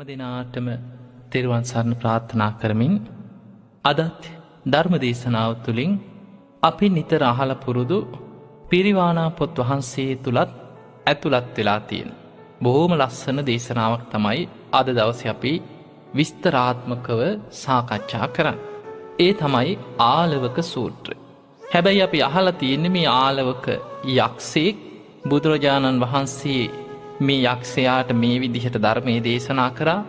දෙනාටම තෙරුවන් සරණ ප්‍රාර්ථනා කරමින් අදත් ධර්ම දේශනාව තුළින් අපි නිතර අහල පුරුදු පිරිවානා පොත් වහන්සේ තුළත් ඇතුළත් වෙලා තියෙන බොහෝම ලස්සන දේශනාවක් තමයි අද දවසේ අපි විස්තරාත්මකව සාකච්ඡා කරන්න. ඒ තමයි ආලවක සූත්‍රය. හැබැයි අපි අහලා තියෙන්නේ මේ ආලවක යක්ෂයෙක් බුදුරජාණන් වහන්සේ මේ යක්ෂයාට මේ විදිහට ධර්මයේ දේශනා කරා.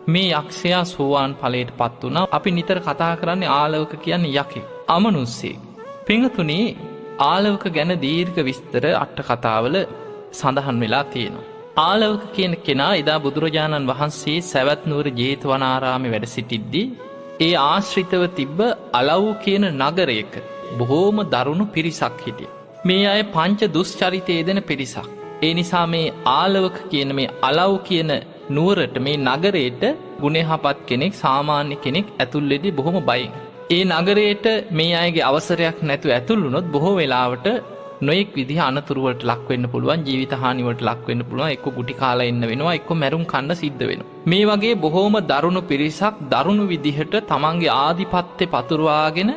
මේ යක්ෂයා සෝවාන් ඵලයට පත් වුණා. අපි නිතර කතා කරන්නේ ආලවක කියන්නේ යකෙක්, අමනුස්සයෙක්. පින්තුනේ ආලවක ගැන දීර්ඝ විස්තර අට කතාවල සඳහන් වෙලා තියෙනවා. ආලවක කියන කෙනා එදා බුදුරජාණන් වහන්සේ සවැත් නුවර ජේතවනාරාමේ වැඩ සිටිද්දී ඒ ආශ්‍රිතව තිබ්බ අලව් කියන නගරයක බොහෝම දරුණු පිරිසක් හිටිය. මේ අය පංච දුෂ්චරිතය දෙන පිරිසක්. ඒ නිසා මේ ආලවක කියන මේ අලව් කියන නුවරට මේ නගරයට ගුණයහපත් කෙනෙක්, සාමාන්‍ය කෙනෙක් ඇතුල් වෙද්දී බොහොම බයෙන්. ඒ නගරයට මේ අයගේ අවසරයක් නැතුව ඇතුල් වුණොත් බොහෝ වෙලාවට නොයෙක් විදිහ අනතුරු වලට ලක් වෙන්න පුළුවන්, ජීවිත හානි වලට ලක් වෙන්න පුළුවන්. එක්ක ගුටි කාලා ඉන්න වෙනවා, එක්ක මැරුම් කන්න සිද්ධ වෙනවා. මේ වගේ බොහෝම දරුණු පිරිසක් දරුණු විදිහට තමන්ගේ ආධිපත්‍ය පතුරවාගෙන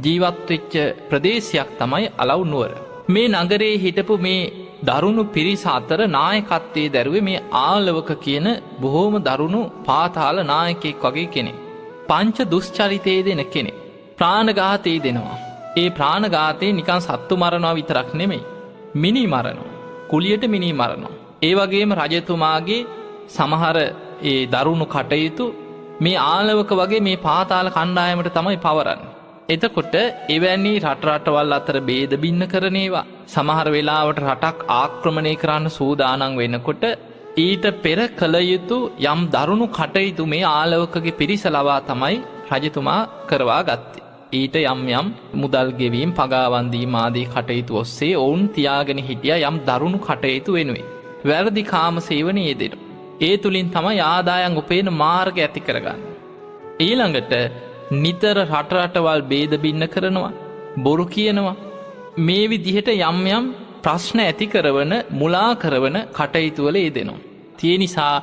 ජීවත් වෙච්ච ප්‍රදේශයක් තමයි අලව් නුවර. මේ නගරේ හිටපු මේ දරුණු පිරිස අතර නායකත්වයේ දැරුවේ මේ ආලවක කියන බොහෝම දරුණු පාතාල නායකයෙක් වගේ කෙනෙක්. පංච දුෂ්චරිතයේ දෙන කෙනෙක්. ප්‍රාණඝාතයේ දෙනවා. ඒ ප්‍රාණඝාතේ නිකන් සත්තු මරනවා විතරක් නෙමෙයි, මිනි මරනවා, කුලියට මිනි මරනවා. ඒ වගේම රජතුමාගේ සමහර ඒ දරුණු කටයුතු මේ ආලවක වගේ මේ පාතාල කණ්ඩායමට තමයි පවරන්නේ. එතකොට එවැනි රටවල් අතර බේද බින්න කරන ඒවා, සමහර වෙලාවට රටක් ආක්‍රමණය කරන්න සූදානම් වෙනකොට ඊට පෙර කළ යුතු යම් දරුණු කටයුතු මේ ආලවකගේ පිරිස ලවා තමයි රජතුමා කරවා ගත්තේ. ඊට යම් මුදල් ගෙවීම්, පගාවන්දීම් ආදී කටයුතු ඔස්සේ ඔවුන් තියාගෙන හිටියා යම් දරුණු කටයුතු වෙනුවෙන්. වැරදි කාම සේවනයේ යෙදෙනවා. ඒ තුලින් තමයි ආදායම් උපයන මාර්ග ඇති කරගන්නේ. ඊළඟට නිතර රටවල් බේද බින්න කරනවා, බොරු කියනවා. මේ විදිහට යම් ප්‍රශ්න ඇති කරවන, මුලා කරවන කටයුතු වල යෙදෙනවා. ඒ නිසා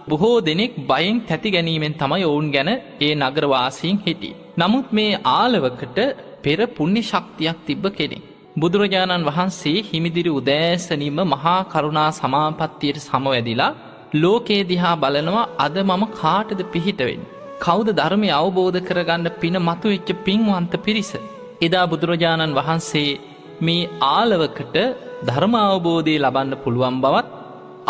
බොහෝ දෙනෙක් බයෙන් තැති ගැනීමෙන් තමයි ඔවුන් ගැන ඒ නගරවාසීන් හිටියේ. නමුත් මේ ආලවකට පෙර පුණ්‍ය ශක්තියක් තිබ්බ කෙනෙක්. බුදුරජාණන් වහන්සේ හිමිදිරි උදෑසනින්ම මහා කරුණා සමාපත්තියට සමවැදිලා ලෝකේ දිහා බලනවා, අද මම කාටද පිහිට වෙන්නේ? කවුද ධර්මය අවබෝධ කරගන්න පින මතුවෙච්ච පින්වන්ත පිරිස? එදා බුදුරජාණන් වහන්සේ මේ ආලවකට ධර්ම අවබෝධය ලබන්න පුළුවන් බවත්,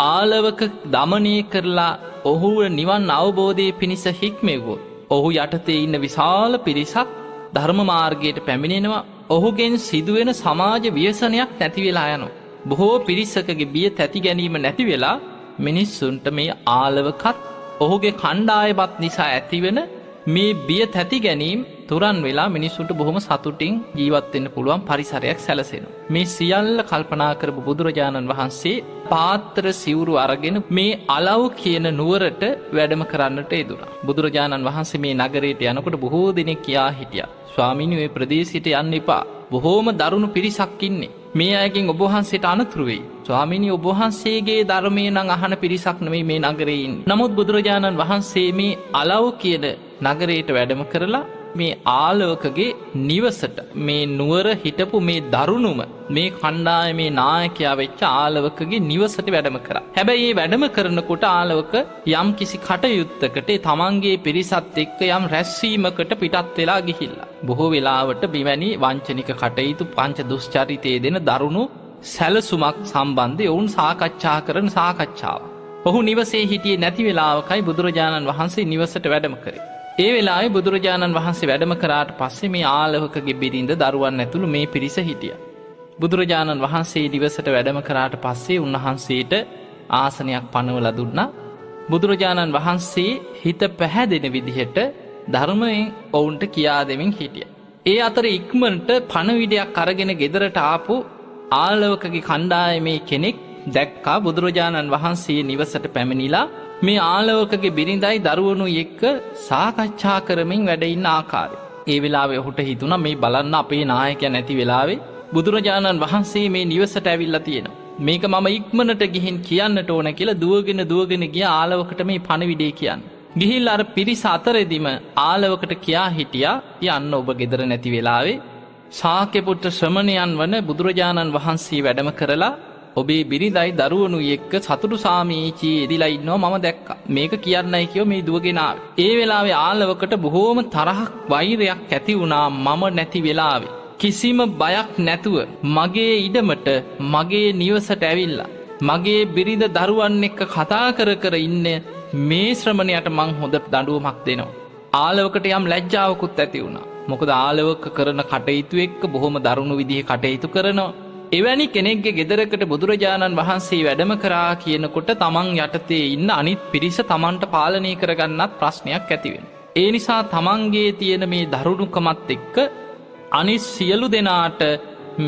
ආලවක දමනය කරලා ඔහුව නිවන් අවබෝධයේ පිණිස හික්මෙව්වොත් ඔහු යටතේ ඉන්න විශාල පිරිසක් ධර්ම මාර්ගයට පැමිණෙනවා. ඔහුගෙන් සිදුවෙන සමාජ ව්‍යසනයක් නැති වෙලා යනවා. බොහෝ පිරිසකගේ බිය තැති ගැනීම නැති වෙලා මිනිස්සුන්ට මේ ආලවකත් ඔහුගේ කණ්ඩායමත් නිසා ඇතිවෙන මේ බිය තැති ගැනීම තුරන් වෙලා මිනිස්සුන්ට බොහොම සතුටින් ජීවත් වෙන්න පුළුවන් පරිසරයක් සැලසෙනවා. මේ සියල්ල කල්පනා කරපු බුදුරජාණන් වහන්සේ පාත්‍ර සිවුරු අරගෙන මේ අලව් කියන නුවරට වැඩම කරන්නට යෙදුණා. බුදුරජාණන් වහන්සේ මේ නගරයට යනකොට බොහෝ දෙනෙක් කියා හිටියා, ස්වාමීනි මේ ප්‍රදේශයට යන්න එපා. බොහෝම දරුණු පිරිසක් ඉන්නේ. මේ අයගෙන් ඔබ වහන්සේට අනතුරු වෙයි. ස්වාමීනි ඔබ වහන්සේගේ ධර්මයේ නම් අහන පිරිසක් නෙමෙයි මේ නගරේ ඉන්නේ. නමුත් බුදුරජාණන් වහන්සේ මේ අලව් කියන නගරයට වැඩම කරලා මේ ආලවකගේ නිවසට, මේ නුවර හිටපු මේ දරුණුම මේ කණ්ඩායමේ නායකයා වෙච්ච ආලවකගේ නිවසට වැඩම කරා. හැබැයි මේ වැඩම කරනකොට ආලවක යම් කිසි කටයුත්තකට තමන්ගේ පිරිසත් එක්ක යම් රැස්වීමකට පිටත් වෙලා ගිහිල්ලා. බොහෝ වෙලාවට මෙවැනි වංචනික කටයුතු, පංච දුෂ්චරිතයේ දෙන දරුණු සැලසුමක් සම්බන්ධයෙන් ඔවුන් සාකච්ඡා කරන සාකච්ඡාව. ඔහු නිවසේ හිටියේ නැති වෙලාවකයි බුදුරජාණන් වහන්සේ නිවසට වැඩම කරේ. ඒ වෙලාවේ බුදුරජාණන් වහන්සේ වැඩම කරාට පස්සේ මේ ආලවකගේ බිරිඳ, දරුවන් ඇතුළු මේ පිරිස හිටියා. බුදුරජාණන් වහන්සේ නිවසට වැඩම කරාට පස්සේ උන්වහන්සේට ආසනයක් පනවලා දුන්නා. බුදුරජාණන් වහන්සේ හිත පැහැදෙන විදිහට ධර්මයෙන් ඔවුන්ට කියා දෙමින් හිටියා. ඒ අතර ඉක්මනට පණවිඩයක් අරගෙන ගෙදරට ආපු ආලවකගේ කණ්ඩායමේ කෙනෙක් දැක්කා බුදුරජාණන් වහන්සේ නිවසට පැමිණිලා මේ ආලවකගේ බිරිඳයි දරුවනු එක්ක සාකච්ඡා කරමින් වැඩ ඉන්න ආකාරය. ඒ වෙලාවේ ඔහුට හිතුණා මේ බලන්න අපේ නායකයා නැති වෙලාවේ බුදුරජාණන් වහන්සේ මේ නිවසට ඇවිල්ලා තියෙනවා. මේක මම ඉක්මනට ගිහින් කියන්නට ඕන කියලා දුවගෙන ගිය ආලවකට මේ පණවිඩේ කියන්න. ගිහිල්ලා අර පිරිස අතරෙදිම ආලවකට කියා හිටියා යන්න ඔබ ගෙදර නැති වෙලාවේ ශාක්‍යපුත්‍ර ශ්‍රමණයන් වන බුදුරජාණන් වහන්සේ වැඩම කරලා ඔබේ බිරිඳයි දරුවනු එක්ක සතුටු සාමීචී එදිලා ඉන්නවා මම දැක්කා. මේක කියන්නයි කියෝ මේ දුවගෙන ආවේ. ඒ වෙලාවේ ආලවකට බොහෝම තරහක් වෛරයක් ඇති වුණා මම නැති වෙලාවේ. කිසිම බයක් නැතුව මගේ ඉඩමට මගේ නිවසට ඇවිල්ලා මගේ බිරිඳ දරුවන් එක්ක කතා කර ඉන්න මේ ශ්‍රමණයට මං හොඳ දඬුවමක් දෙනවා. ආලවකට යම් ලැජ්ජාවකුත් ඇති වුණා. මොකද ආලවක කරන කටයුතු එක්ක බොහොම දරුණු විදිහේ කටයුතු කරනවා. එවැනි කෙනෙක්ගේ ගෙදරකට බුදුරජාණන් වහන්සේ වැඩම කරා කියනකොට තමන් යටතේ ඉන්න අනිත් පිරිස තමන්ට පාලනය කරගන්නත් ප්‍රශ්නයක් ඇතිවෙන. ඒ නිසා තමන්ගේ තියෙන මේ දරුණුකමත් එක්ක අනිත් සියලු දෙනාට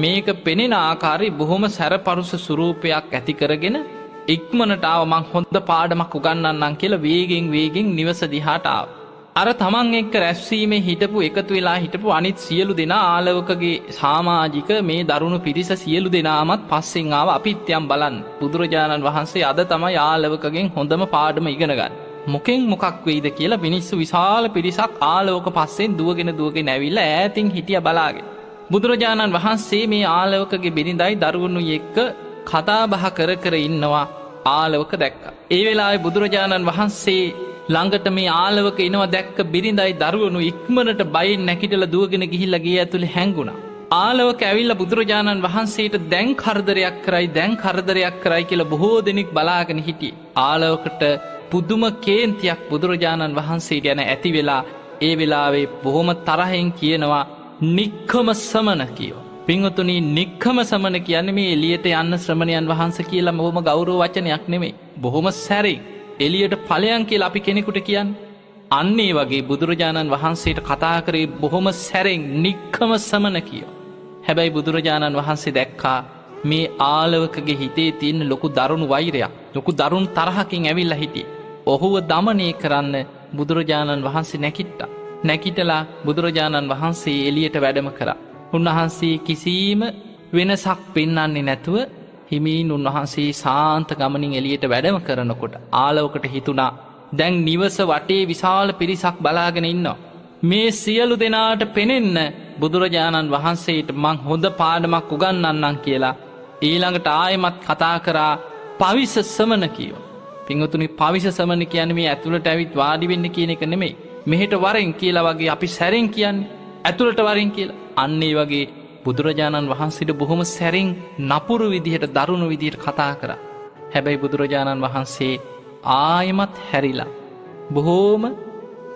මේක පෙනෙන ආකාරي බොහොම සැරපරුස ස්වරූපයක් ඇති කරගෙන ඉක්මනට ආව මං හොඳ පාඩමක් උගන්වන්නම් කියලා වේගෙන් නිවස දිහාට ආවා. අර තමන් එක්ක රැස්වීමේ හිටපු එකතු වෙලා හිටපු අනිත් සියලු දෙනා ආලවකගේ සමාජික මේ දරුණු පිරිස සියලු දෙනාමත් පස්සෙන් ආව අපිත් යම් බලන්න. බුදුරජාණන් වහන්සේ අද තමයි ආලවකගෙන් හොඳම පාඩම ඉගෙන ගන්න. මොකෙන් මොකක් වෙයිද කියලා මිනිස්සු විශාල පිරිසක් ආලවක පස්සෙන් දුවගෙන ඇවිල්ලා ඈතින් හිටිය බලාගෙන. බුදුරජාණන් වහන්සේ මේ ආලවකගේ බිරිඳයි දරුවනු එක්ක කතා බහ කර ඉන්නවා ආලවක දැක්කා. ඒ වෙලාවේ බුදුරජාණන් වහන්සේ ළඟට මේ ආලවක එනවා දැක්ක බිරිඳයි දරුවනු ඉක්මනට බයෙන් නැගිටලා දුවගෙන ගිහිල්ලා ගේ ඇතුලේ හැංගුණා. ආලවක ඇවිල්ලා බුදුරජාණන් වහන්සේට දැන් කරදරයක් කරයි කියලා බොහෝ දෙනෙක් බලාගෙන හිටියේ. ආලවකට පුදුම කේන්තියක් බුදුරජාණන් වහන්සේ ගැන ඇති වෙලා ඒ වෙලාවේ බොහොම තරහෙන් කියනවා නික්කම සමන කියෝ. පින්වතුනි නික්කම සමන කියන්නේ මේ එළියට යන්න ශ්‍රමණයන් වහන්සේ කියලා බොහොම ගෞරව වචනයක් නෙමෙයි. බොහොම සැරින් එළියට ඵලයන් කියලා අපි කෙනෙකුට කියන්නේ. අන්න ඒ වගේ බුදුරජාණන් වහන්සේට කතා කරේ බොහොම සැරෙන් නික්කම සමන කියෝ. හැබැයි බුදුරජාණන් වහන්සේ දැක්කා මේ ආලවකගේ හිතේ තියෙන ලොකු දරුණු වෛරයක්, ලොකු දරුණු තරහකින් ඇවිල්ලා හිටියේ. ඔහුව දමනය කරන්න බුදුරජාණන් වහන්සේ නැකිටලා බුදුරජාණන් වහන්සේ එළියට වැඩම කරා. උන්වහන්සේ කිසිම වෙනසක් පෙන්වන්නේ නැතුව හිමින් උන්වහන්සේ සාන්ත ගමනින් එළියට වැඩම කරනකොට ආලවකට හිතුණා දැන් නිවස වටේ විශාල පිරිසක් බලාගෙන ඉන්නවා. මේ සියලු දෙනාට පෙනෙන්න බුදුරජාණන් වහන්සේට මං හොඳ පාඩමක් උගන්වන්නම් කියලා ඊළඟට ආයෙමත් කතා කරා පවිස සමන කියෝ. පින්වතුනි පවිස සමන කියන්නේ මේ ඇතුළට ඇවිත් වාඩි වෙන්න කියන එක නෙමෙයි. මෙහෙට වරෙන් කියලා වගේ අපි සැරෙන් කියන්නේ ඇතුළට වරෙන් කියලා. අන්න ඒ වගේ බුදුරජාණන් වහන්සේට බොහොම සැරින් නපුරු විදිහට දරුණු විදිහට කතා කරා. හැබැයි බුදුරජාණන් වහන්සේ ආයෙමත් හැරිලා බොහෝම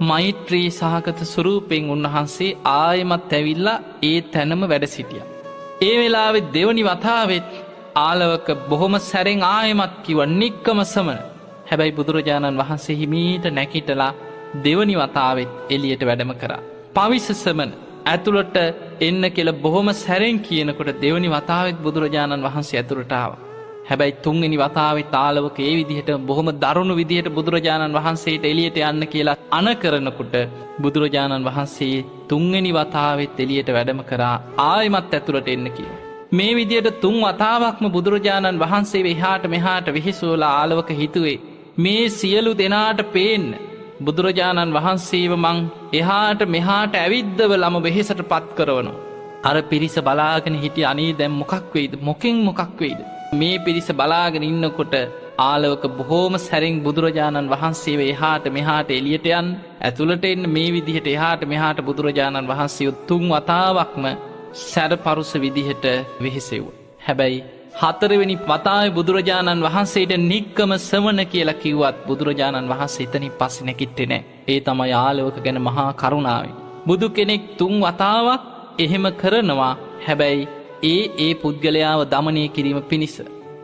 මෛත්‍රී සහගත ස්වරූපයෙන් උන්වහන්සේ ආයෙමත් ඇවිල්ලා ඒ තැනම වැඩ සිටියා. ඒ වෙලාවේ දෙවනි වතාවෙත් ආලවක බොහොම සැරෙන් ආයෙමත් කිව්වා නික්කම සමන. හැබැයි බුදුරජාණන් වහන්සේ හිමීට නැකිටලා දෙවනි වතාවෙත් එළියට වැඩම කරා. පවිස සමන ඇතුළට එන්න කියලා බොහොම සැරෙන් කියනකොට දෙවනි වතාවෙත් බුදුරජාණන් වහන්සේ ඇතුළට ආවා. හැබැයි තුන්වෙනි වතාවෙත් ආලවක ඒ විදිහට බොහොම දරුණු විදිහට බුදුරජාණන් වහන්සේට එළියට යන්න කියලා අණ කරනකොට බුදුරජාණන් වහන්සේ තුන්වෙනි වතාවෙත් එළියට වැඩම කරා ආයෙමත් ඇතුළට එන්න කියලා. මේ විදිහට තුන් වතාවක්ම බුදුරජාණන් වහන්සේ එහාට මෙහාට විහිසුවලා ආලවක හිතුවේ මේ සියලු දෙනාට පේන්න බුදුරජාණන් වහන්සේව මං එහාට මෙහාට ඇවිද්දවලම වෙහෙසට පත් කරවනවා. අර පිරිස බලාගෙන හිටිය අනේ දැන් මොකක් වෙයිද? මොකෙන් මොකක් වෙයිද? මේ පිරිස බලාගෙන ඉන්නකොට ආලවක බොහෝම සැරින් බුදුරජාණන් වහන්සේව එහාට මෙහාට එළියට යන්න ඇතුළට එන්න මේ විදිහට එහාට මෙහාට බුදුරජාණන් වහන්සේ තුන් වතාවක්ම සැරපරුස විදිහට වෙහෙසෙව්වා. හැබැයි හතරවෙනි වතාවේ බුදුරජාණන් වහන්සේට නික්කම සමන කියලා කිව්වත් බුදුරජාණන් වහන්සේ එතනින් පස්සේ නැගිට්ටේ නැහැ. ඒ තමයි ආලවක ගැන මහා කරුණාවයි. බුදු කෙනෙක් තුන් වතාවක් එහෙම කරනවා. හැබැයි ඒ පුද්ගලයාව දමනය කිරීම පිණිස.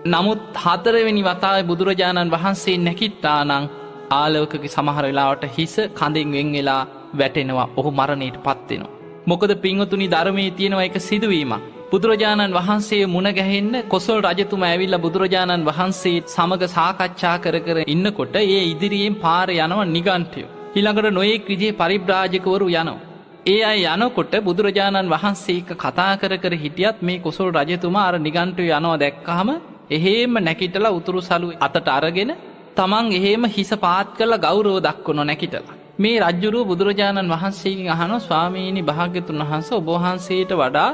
නමුත් හතරවෙනි වතාවේ බුදුරජාණන් වහන්සේ නැගිට්ටා නම් ආලවකගේ සමහර වෙලාවට හිස කඳෙන් වෙන් වෙලා වැටෙනවා. ඔහු මරණයට පත් වෙනවා. මොකද පින්වතුනි ධර්මයේ තියෙනවා එක සිදුවීමක්. බුදුරජාණන් වහන්සේ මුණ ගැහෙන්න කොසල් රජතුමා ඇවිල්ලා බුදුරජාණන් වහන්සේ සමග සාකච්ඡා කර ඉන්නකොට ඒ ඉදිරියෙන් පාරේ යනවා නිගණ්ඨයෝ. ඊළඟට නොයෙක් විදිහේ පරිබ්‍රාජකවරු යනවා. ඒ අය යනකොට බුදුරජාණන් වහන්සේ එක්ක කතා කර හිටියත් මේ කොසල් රජතුමා අර නිගණ්ඨයෝ යනවා දැක්කහම එහෙම නැකිටලා උතුරු සලු අතට අරගෙන තමන් එහෙම හිස පාත් කරලා ගෞරව දක්වනවා නැකිටලා. මේ රජ්ජුරුව බුදුරජාණන් වහන්සේගෙන් අහනවා ස්වාමීනි භාග්‍යතුන් වහන්සේ ඔබ වහන්සේට වඩා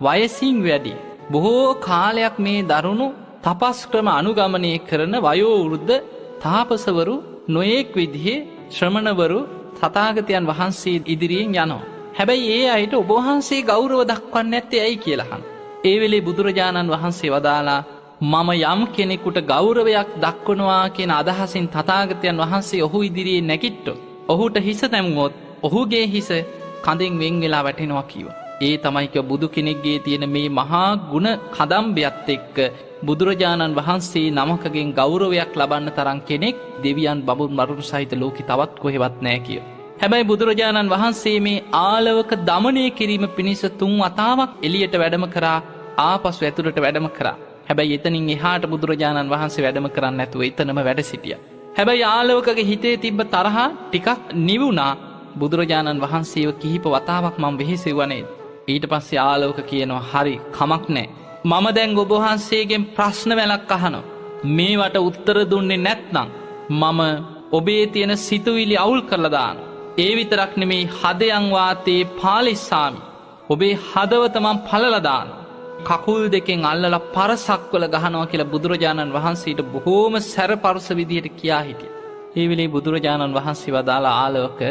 වයසින් වැඩි බොහෝ කාලයක් මේ දරුණු තපස් ක්‍රම අනුගමනය කරන වයෝ වෘද්ධ තාපසවරු නොයෙක් විදිහේ ශ්‍රමණවරු තථාගතයන් වහන්සේ ඉදිරියෙන් යනවා. හැබැයි ඒ අයට ඔබ වහන්සේ ගෞරව දක්වන්නේ නැත්තේ ඇයි කියලා අහනවා. ඒ වෙලේ බුදුරජාණන් වහන්සේ වදාලා මම යම් කෙනෙකුට ගෞරවයක් දක්වනවා කියන අදහසින් තථාගතයන් වහන්සේ ඔහු ඉදිරියේ නැගිට්ටොත් ඔහුට හිස නැමුවොත් ඔහුගේ හිස කඳෙන් වෙන් වෙලා වැටෙනවා කිව්වා. ඒ තමයි කිව්ව බුදු කෙනෙක්ගේ තියෙන මේ මහා ගුණ කදම්බයත් එක්ක බුදුරජාණන් වහන්සේ නමකගෙන් ගෞරවයක් ලබන්න තරම් කෙනෙක් දෙවියන් බඹුන් මරුන් සහිත ලෝකෙ තවත් කොහෙවත් නැහැ කිය. හැබැයි බුදුරජාණන් වහන්සේ මේ ආලවක දමනය කිරීම පිණිස 3 වතාවක් එළියට වැඩම කරා ආපසු ඇතුළට වැඩම කරා. හැබැයි එතනින් එහාට බුදුරජාණන් වහන්සේ වැඩම කරන්නේ නැතුව එතනම වැඩ සිටියා. හැබැයි ආලවකගේ හිතේ තිබ්බ තරහ ටිකක් නිවුණා. බුදුරජාණන් වහන්සේව කිහිප වතාවක් මම වෙහෙසෙව්වා නේද? ඊට පස්සේ ආලවක කියනවා හරි කමක් නැහැ. මම දැන් ඔබ වහන්සේගෙන් ප්‍රශ්න වැලක් අහනවා. මේවට උත්තර දුන්නේ නැත්නම් මම ඔබේ තියෙන සිතුවිලි අවුල් කරලා දානවා. ඒ විතරක් නෙමේ හදයන් වාතේ පාලිස්සාමි. ඔබේ හදවත මම පළලා දානවා. කකුල් දෙකෙන් අල්ලලා පරසක්වල ගහනවා කියලා බුදුරජාණන් වහන්සේට බොහෝම සැරපරුස විදියට කියා හිටියා. ඒ වෙලේ බුදුරජාණන් වහන්සේ වදාලා ආලවක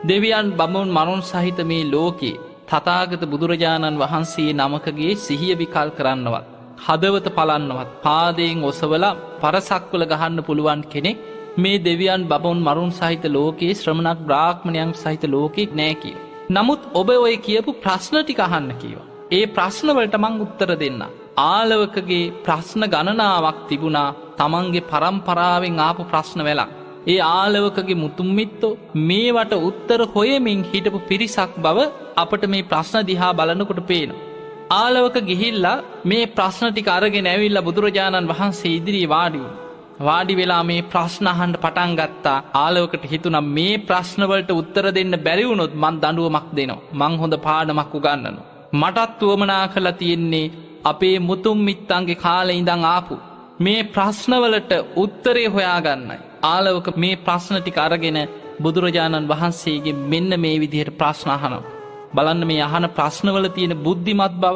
දෙවියන් බඹුන් මරුන් සහිත මේ ලෝකේ තථාගත බුදුරජාණන් වහන්සේ නමකගේ සිහිය විකල් කරන්නවත් හදවත පලන්නවත් පාදයෙන් ඔසවලා පරසක්වල ගහන්න පුළුවන් කෙනෙක් මේ දෙවියන් බඹුන් මරුන් සහිත ලෝකේ ශ්‍රමණක් බ්‍රාහ්මණයන් සහිත ලෝකෙක් නෑ කිය. නමුත් ඔබ ඔය කියපු ප්‍රශ්න ටික අහන්න කිව්වා. ඒ ප්‍රශ්නවලට මං උත්තර දෙන්න. ආලවකගේ ප්‍රශ්න ගණනාවක් තිබුණා තමන්ගේ පරම්පරාවෙන් ආපු ප්‍රශ්න වැලක්. ඒ ආලවකගේ මුතුම්මිත්තෝ මේවට උත්තර හොයමින් හිටපු පිරිසක් බව අපට මේ ප්‍රශ්න දිහා බලනකොට පේනවා. ආලවක ගිහිල්ලා මේ ප්‍රශ්න ටික අරගෙන ඇවිල්ලා බුදුරජාණන් වහන්සේ ඉදිරියේ වාඩි වුණා. වාඩි වෙලා මේ ප්‍රශ්න අහන්න පටන් ගත්තා. ආලවකට හිතුණා මේ ප්‍රශ්න වලට උත්තර දෙන්න බැරි වුණොත් මං දඬුවමක් දෙනවා. මං හොඳ පාඩමක් උගන්වනවා. මටත් උවමනා කරලා තියෙන්නේ අපේ මුතුම්මිත්තන්ගේ කාලේ ඉඳන් ආපු මේ ප්‍රශ්නවලට උත්තරේ හොයාගන්නයි. ආලවක මේ ප්‍රශ්න ටික අරගෙන බුදුරජාණන් වහන්සේගේ මෙන්න මේ විදිහට ප්‍රශ්න අහනවා. බලන්න මේ අහන ප්‍රශ්නවල තියෙන බුද්ධිමත් බව.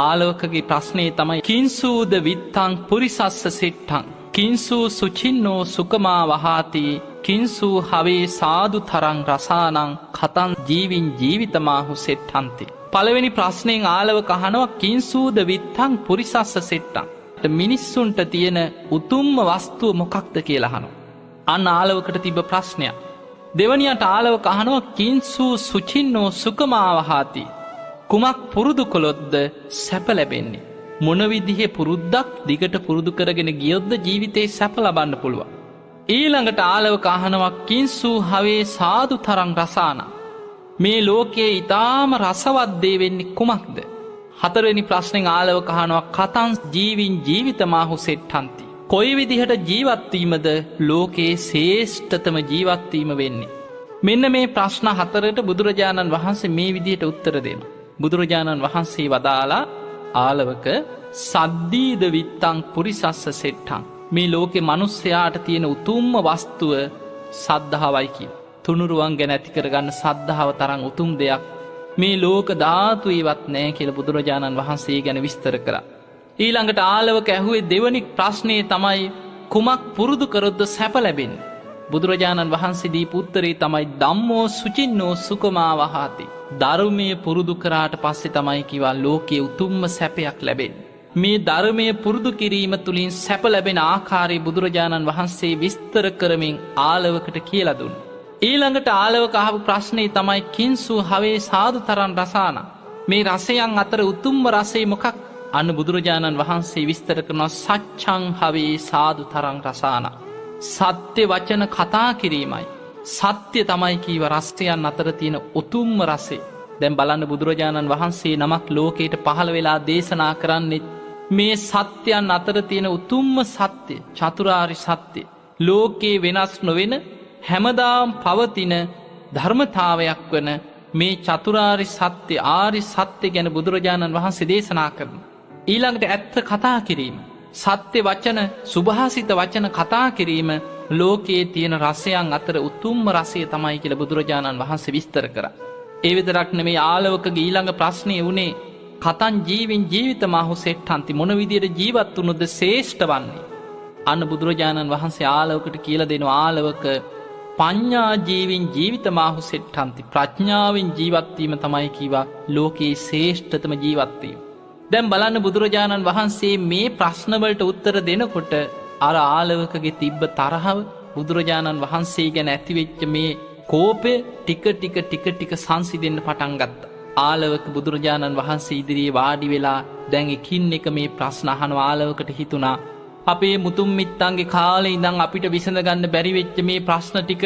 ආලවකගේ ප්‍රශ්නේ තමයි කිංසූද විත්තං පුරිසස්ස සෙට්ටං කිංසූ සුචින්නෝ සුකමා වහාති කිංසූ හවේ සාදු තරං රසානං කතන් ජීවින් ජීවිතමාහු සෙට්ටන්ති. පළවෙනි ප්‍රශ්නයෙන් ආලවක අහනවා කිංසූද විත්තං පුරිසස්ස සෙට්ටං. මිනිස්සුන්ට තියෙන උතුම්ම වස්තුව මොකක්ද කියලා අහනවා. අන්න ආලවකට තිබ්බ ප්‍රශ්නයක්. දෙවනියට ආලවක අහනවා කිංසූ සුචින්නෝ සුකමාවහාති. කුමක් පුරුදු කළොත්ද සැප ලැබෙන්නේ? මොන විදිහේ පුරුද්දක් දිගට පුරුදු කරගෙන ගියොත්ද ජීවිතේ සැප ලබන්න පුළුවන්? ඊළඟට ආලවක අහනවා කිංසූ හවේ සාදු තරං රසාන. මේ ලෝකයේ ඊටාම රසවත් දේ වෙන්නේ කුමක්ද? හතරවෙනි ප්‍රශ්නෙන් ආලවක අහනවා කතං ජීවින් ජීවිතමාහු සෙට්ටන්ති. කොයි විදිහට ජීවත් වීමද ලෝකයේ ශ්‍රේෂ්ඨතම ජීවත් වීම වෙන්නේ? මෙන්න මේ ප්‍රශ්න හතරට බුදුරජාණන් වහන්සේ මේ විදිහට උත්තර දෙනවා. බුදුරජාණන් වහන්සේ වදාලා ආලවක සද්දීද විත්තං පුරිසස්ස සෙට්ටං. මේ ලෝකේ මිනිස්යාට තියෙන උතුම්ම වස්තුව සද්ධාවයි කියලා. තුනුරුවන් ගැන ඇති කරගන්න සද්ධාව තරම් උතුම් දෙයක් මේ ලෝක ධාතුවේවත් නැහැ කියලා බුදුරජාණන් වහන්සේ ගැන විස්තර කරා. ඊළඟට ආලවක ඇහුවේ දෙවනි ප්‍රශ්නේ තමයි කුමක් පුරුදු කරොත්ද සැප ලැබෙන්නේ? බුදුරජාණන් වහන්සේ දීපු උත්තරේ තමයි ධම්මෝ සුචින්නෝ සුකමා වහාති. ධර්මයේ පුරුදු කරාට පස්සේ තමයි කිව්වා ලෝකයේ උතුම්ම සැපයක් ලැබෙන්නේ. මේ ධර්මයේ පුරුදු කිරීම තුලින් සැප ලැබෙන ආකාරය බුදුරජාණන් වහන්සේ විස්තර කරමින් ආලවකට කියලා දුන්නා. ඊළඟට ආලවක අහපු ප්‍රශ්නේ තමයි කිංසු හවේ සාදු තරන් රසාන. මේ රසයන් අතර උතුම්ම රසය මොකක්? අන්න බුදුරජාණන් වහන්සේ විස්තර කරනවා සච්ඡං හවේ සාදු තරං රසාන. සත්‍ය වචන කතා කිරීමයි. සත්‍ය තමයි කීව රසයන් අතර තියෙන උතුම්ම රසය. දැන් බලන්න බුදුරජාණන් වහන්සේ නමක් ලෝකයට පහළ වෙලා දේශනා කරන්නේ මේ සත්‍යයන් අතර තියෙන උතුම්ම සත්‍ය චතුරාර්ය සත්‍ය. ලෝකේ වෙනස් නොවෙන හැමදාම් පවතින ධර්මතාවයක් වන මේ චතුරාර්ය සත්‍ය ආර්ය සත්‍ය ගැන බුදුරජාණන් වහන්සේ දේශනා කරනවා. ඊළඟට ඇත්ත කතා කිරීම. සත්‍ය වචන සුභාසිත වචන කතා කිරීම ලෝකයේ තියෙන රසයන් අතර උතුම්ම රසය තමයි කියලා බුදුරජාණන් වහන්සේ විස්තර කරා. ඒ විතරක් නෙමෙයි ආලවකගේ ඊළඟ ප්‍රශ්නේ වුණේ කතං ජීවින් ජීවිතමාහු සෙට්ටන්ති මොන විදියට ජීවත් වුණොත්ද ශ්‍රේෂ්ඨ වන්නේ. අන්න බුදුරජාණන් වහන්සේ ආලවකට කියලා දෙනවා ආලවක පඤ්ඤා ජීවින් ජීවිතමාහු සෙට්ටන්ති ප්‍රඥාවෙන් ජීවත් වීම තමයි කීවා ලෝකයේ ශ්‍රේෂ්ඨතම ජීවත් වීම. දැන් බලන්න බුදුරජාණන් වහන්සේ මේ ප්‍රශ්නවලට උත්තර දෙනකොට අර ආලවකගේ තිබ්බ තරහව බුදුරජාණන් වහන්සේ ගැන ඇතිවෙච්ච මේ කෝපය ටික සංසිඳෙන්න පටන් ගත්තා. ආලවක බුදුරජාණන් වහන්සේ ඉදිරියේ වාඩි වෙලා දැන් එකින් එක මේ ප්‍රශ්න අහනවා. ආලවකට හිතුණා අපේ මුතුන් මිත්තන්ගේ කාලේ ඉඳන් අපිට විසඳගන්න බැරි වෙච්ච මේ ප්‍රශ්න ටික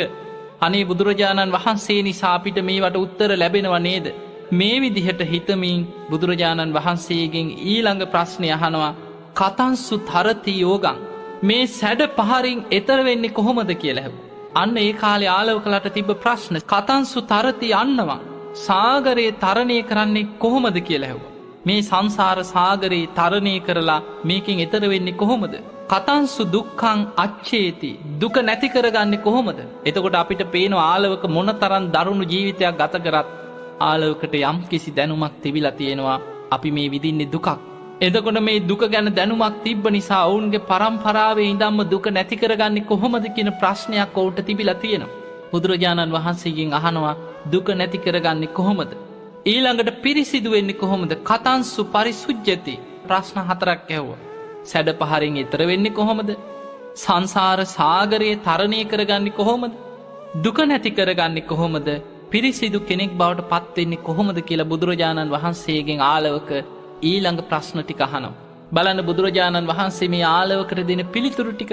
අනේ බුදුරජාණන් වහන්සේ නිසා අපිට මේවට උත්තර ලැබෙනව නේද? මේ විදිහට හිතමින් බුදුරජාණන් වහන්සේගෙන් ඊළඟ ප්‍රශ්නය අහනවා කතංසු තරති යෝගං මේ සැඩ පහරින් එතර වෙන්නේ කොහොමද කියලා ඇහුවා. අන්න ඒ කාලේ ආලවකලට තිබ්බ ප්‍රශ්න කතංසු තරති යන්නවා සාගරේ තරණය කරන්නේ කොහොමද කියලා ඇහුවා. මේ සංසාර සාගරේ තරණය කරලා මේකෙන් එතර වෙන්නේ කොහොමද? කතංසු දුක්ඛං අච්ඡේති දුක නැති කරගන්නේ කොහොමද? එතකොට අපිට පේනවා ආලවක මොනතරම් දරුණු ජීවිතයක් ගත කරත් ආලවකට යම් කිසි දැනුමක් තිබිලා තියෙනවා අපි මේ විඳින්නේ දුකක්. එතකොට මේ දුක ගැන දැනුමක් තිබ්බ නිසා ඔවුන්ගේ පරම්පරාවේ ඉඳන්ම දුක නැති කරගන්නේ කොහොමද කියන ප්‍රශ්නයක් ඔවුන්ට තිබිලා තියෙනවා. බුදුරජාණන් වහන්සේගෙන් අහනවා දුක නැති කරගන්නේ කොහොමද? ඊළඟට පිරිසිදු වෙන්නේ කොහොමද? කතංසු පරිසුජ්ජති ප්‍රශ්න 4ක් ඇහුවා. සැඩ පහරින් එතර වෙන්නේ කොහොමද? සංසාර සාගරයේ තරණය කරගන්නේ කොහොමද? දුක නැති කරගන්නේ කොහොමද? පිරිසිදු කෙනෙක් බවට පත් වෙන්නේ කොහොමද කියලා බුදුරජාණන් වහන්සේගෙන් ආලවක ඊළඟ ප්‍රශ්න ටික අහනවා. බලන්න බුදුරජාණන් වහන්සේ මේ ආලවකට දෙන පිළිතුරු ටික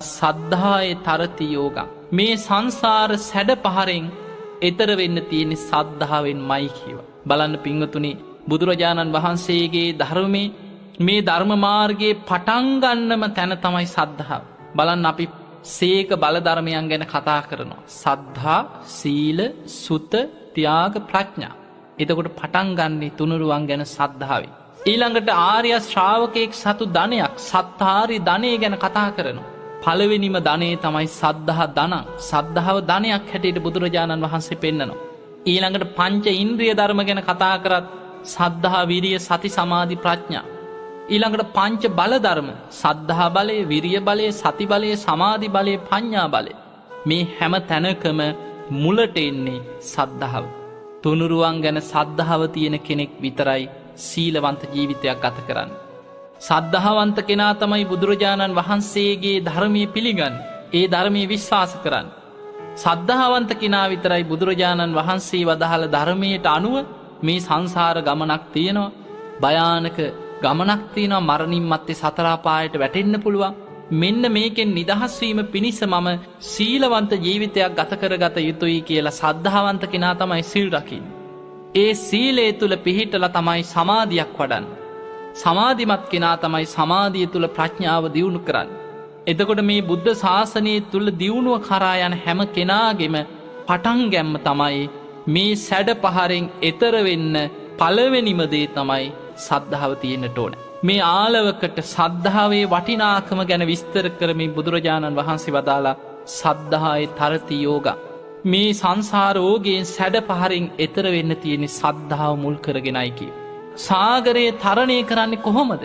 සද්ධායේ තරති යෝගං මේ සංසාර සැඩ පහරෙන් එතර වෙන්න තියෙන සද්ධාවෙන්මයි කියවා. බලන්න පින්වතුනි බුදුරජාණන් වහන්සේගේ ධර්මයේ මේ ධර්ම මාර්ගයේ පටන් ගන්නම තැන තමයි සද්ධාව. බලන්න අපි සීක බල ධර්මයන් ගැන කතා කරනවා. සද්ධා, සීල, සුත, ත්‍යාග, ප්‍රඥා. එතකොට පටන් ගන්නේ තුනුරුවන් ගැන සද්ධාවෙන්. ඊළඟට ආර්ය ශ්‍රාවකෙක් සතු ධනයක් සත්තාරි ධනය ගැන කතා කරනවා. පළවෙනිම ධනය තමයි සද්ධා ධන. සද්ධාව ධනයක් හැටියට බුදුරජාණන් වහන්සේ පෙන්නනවා. ඊළඟට පංච ඉන්ද්‍රිය ධර්ම ගැන කතා කරත් සද්ධා, විරිය, සති, සමාධි, ප්‍රඥා. ඊළඟට පංච බල ධර්ම සද්ධා බලය, විරිය බලය, සති බලය, සමාධි බලය, ප්‍රඥා බලය. මේ හැම තැනකම මුලට එන්නේ සද්ධාව. තුනුරුවන් ගැන සද්ධාව තියෙන කෙනෙක් විතරයි සීලවන්ත ජීවිතයක් ගත කරන්න. සද්ධාවන්ත කෙනා තමයි බුදුරජාණන් වහන්සේගේ ධර්මය පිළිගන්න. ඒ ධර්මය විශ්වාස කරන්න. සද්ධාවන්ත කෙනා විතරයි බුදුරජාණන් වහන්සේ වදාළ ධර්මයට අනුව මේ සංසාර ගමනක් තියෙනවා. භයානක ගමනක් තියෙනවා. මරණින් මත්තේ සතර අපායට වැටෙන්න පුළුවන්. මෙන්න මේකෙන් නිදහස් වීම පිණිස මම සීලවන්ත ජීවිතයක් ගත කරගත යුතුයි කියලා සද්ධාවන්ත කෙනා තමයි සීල් රකින්නේ. ඒ සීලය තුල පිහිටලා තමයි සමාධියක් වඩන්නේ. සමාධිමත් කෙනා තමයි සමාධිය තුල ප්‍රඥාව දියුණු කරන්නේ. එතකොට මේ බුද්ධ ශාසනය තුල දියුණුව කරා යන හැම කෙනාගේම පටන් ගැම්ම තමයි මේ සැඩ පහරෙන් එතර වෙන්න පළවෙනිම දේ තමයි සද්ධාව තියෙන්නට ඕන. මේ ආලවකට සද්ධාවේ වටිනාකම ගැන විස්තර කරමින් බුදුරජාණන් වහන්සේ වදාලා සද්ධායේ තරති යෝගං මේ සංසාරෝගයෙන් සැඩ පහරින් එතර වෙන්න තියෙන සද්ධාව මුල් කරගෙනයි කිය. සාගරයේ තරණය කරන්නේ කොහොමද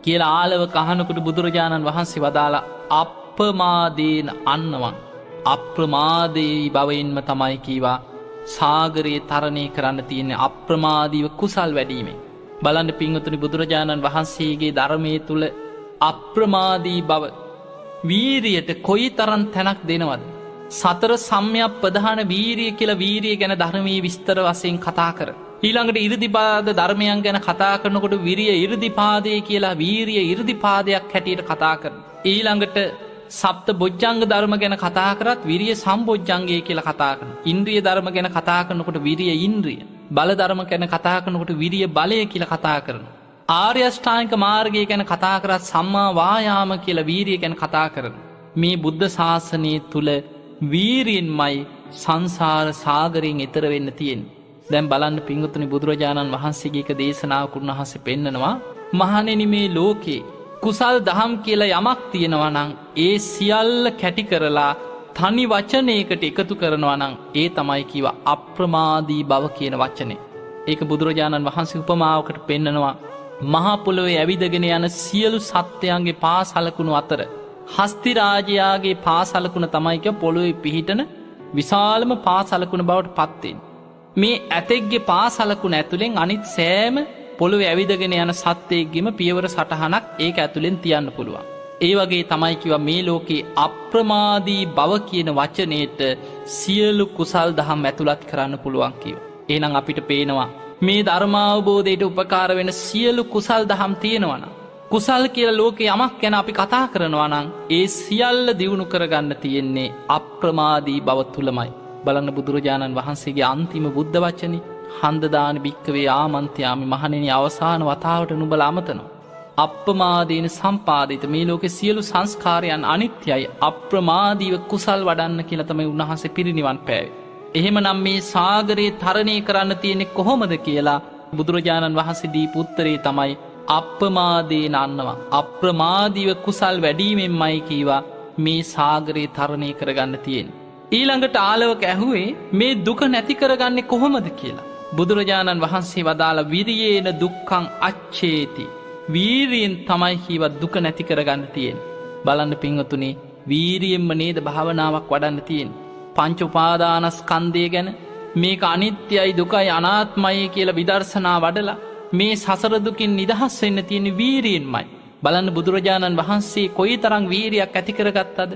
කියලා ආලවක අහනකොට බුදුරජාණන් වහන්සේ වදාලා අප්‍රමාදේන අන්නවන් අප්‍රමාදේ බවින්ම තමයි කීවා සාගරයේ තරණය කරන්න තියෙන්නේ අප්‍රමාදීව කුසල් වැඩීමෙන්. බලන්න පින්වතුනි බුදුරජාණන් වහන්සේගේ ධර්මයේ තුල අප්‍රමාදී බව වීරියට කොයි තරම් තැනක් දෙනවද? සතර සම්‍යක් ප්‍රධාන වීරිය කියලා වීරිය ගැන ධර්මයේ විස්තර වශයෙන් කතා කර. ඊළඟට 이르දිපාද ධර්මයන් ගැන කතා කරනකොට විරිය 이르දිපාදේ කියලා වීරිය 이르දිපාදයක් හැටියට කතා කරනවා. ඊළඟට සප්ත බොජ්ජංග ධර්ම ගැන කතා කරත් විරිය සම්බොජ්ජංගය කියලා කතා කරනවා. ඉන්ද්‍රිය ධර්ම ගැන කතා කරනකොට විරිය ඉන්ද්‍රිය. බල ධර්ම ගැන කතා කරනකොට විරිය බලය කියලා කතා කරනවා. ආර්ය අෂ්ටාංගික මාර්ගය ගැන කතා කරත් සම්මා වායාම කියලා වීරිය ගැන කතා කරනවා. මේ බුද්ධ ශාසනය තුල වීරියෙන්මයි සංසාර සාගරයෙන් එතර වෙන්න තියෙන්නේ. දැන් බලන්න පින්වතුනි බුදුරජාණන් වහන්සේගේ එක දේශනාවක උන්වහන්සේ පෙන්නනවා මහණෙනි මේ ලෝකේ කුසල් දහම් කියලා යමක් තියෙනවා නම් ඒ සියල්ල කැටි කරලා තනි වචනයකට එකතු කරනවා නම් ඒ තමයි කිව අප්‍රමාදී බව කියන වචනේ. ඒක බුදුරජාණන් වහන්සේ උපමාවකට පෙන්නනවා. මහා පොළොවේ ඇවිදගෙන යන සියලු සත්වයන්ගේ පාසලකුණු අතර හස්ති රාජයාගේ පාසලකුණ තමයි කිය පොළොවේ පිහිටන විශාලම පාසලකුණ බවට පත්වෙන්. මේ ඇතෙක්ගේ පාසලකුණ ඇතුළෙන් අනිත් සෑම පොළොවේ ඇවිදගෙන යන සත්වයෙක්ගෙම පියවර සටහනක් ඒක ඇතුළෙන් තියන්න පුළුවන්. ඒ වගේ තමයි කිව මේ ලෝකේ අප්‍රමාදී බව කියන වචනයට සියලු කුසල් දහම් ඇතුළත් කරන්න පුළුවන් කිව. එහෙනම් අපිට පේනවා මේ ධර්මාවබෝධයට උපකාර වෙන සියලු කුසල් දහම් තියෙනවන. කුසල් කියලා ලෝකේ යමක් ගැන අපි කතා කරනවා නම් ඒ සියල්ල දියුණු කරගන්න තියෙන්නේ අප්‍රමාදී බව තුළමයි. බලන්න බුදුරජාණන් වහන්සේගේ අන්තිම බුද්ධ වචනේ හන්දදාන භික්කවේ ආමන්ත්‍යාමි මහණෙනි අවසාන වතාවට නුඹලා අමතනවා. අප්‍රමාදීන සම්පාදිත මේ ලෝකේ සියලු සංස්කාරයන් අනිත්‍යයි අප්‍රමාදීව කුසල් වඩන්න කියලා තමයි උන්වහන්සේ පිරිනිවන් පෑවේ. එහෙමනම් මේ සාගරේ තරණය කරන්න තියෙන්නේ කොහොමද කියලා බුදුරජාණන් වහන්සේ දීපු උත්තරේ තමයි අප්‍රමාදේන අන්නවා. අප්‍රමාදීව කුසල් වැඩීමෙන්මයි කීවා මේ සාගරේ තරණය කරගන්න තියෙන්නේ. ඊළඟට ආලවක ඇහුවේ මේ දුක නැති කරගන්නේ කොහොමද කියලා. බුදුරජාණන් වහන්සේ වදාළ විරියේන දුක්ඛං අච්ඡේති. වීරියෙන් තමයි කීවා දුක නැති කරගන්න තියෙන්නේ. බලන්න පින්වතුනි වීරියෙන්ම නේද භාවනාවක් වඩන්න තියෙන්නේ. පංච උපාදානස්කන්ධය ගැන මේක අනිත්‍යයි දුකයි අනාත්මයි කියලා විදර්ශනා වඩලා මේ සසර දුකින් නිදහස් වෙන්න තියෙන වීරියෙන්මයි. බලන්න බුදුරජාණන් වහන්සේ කොයිතරම් වීරියක් ඇති කරගත්තද?